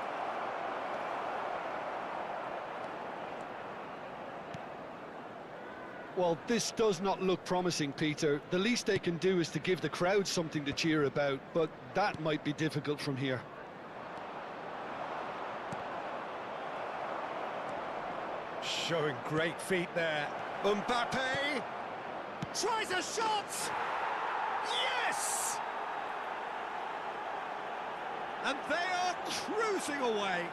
Well, this does not look promising, Peter. The least they can do is to give the crowd something to cheer about, but that might be difficult from here. Showing great feet there. Mbappe tries a shot. Yes! And they are cruising away.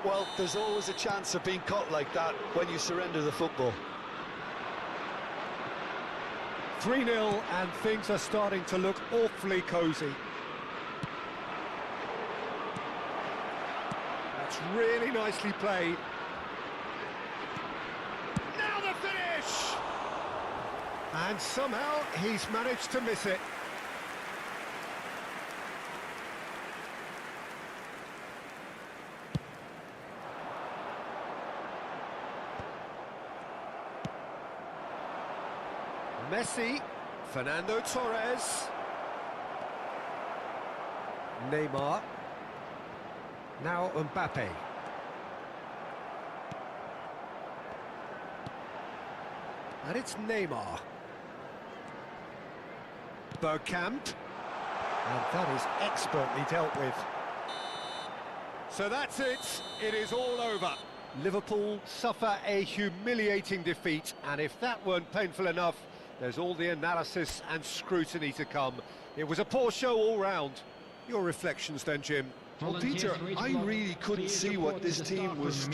Well, there's always a chance of being caught like that when you surrender the football. 3-0 and things are starting to look awfully cosy. That's really nicely played. Now the finish! And somehow he's managed to miss it. Messi, Fernando Torres, Neymar, now Mbappe. And it's Neymar. Bergkamp. And that is expertly dealt with. So that's it. It is all over. Liverpool suffer a humiliating defeat, and if that weren't painful enough, there's all the analysis and scrutiny to come. It was a poor show all round. Your reflections then, Jim? Well, Peter, I really couldn't see what this team was trying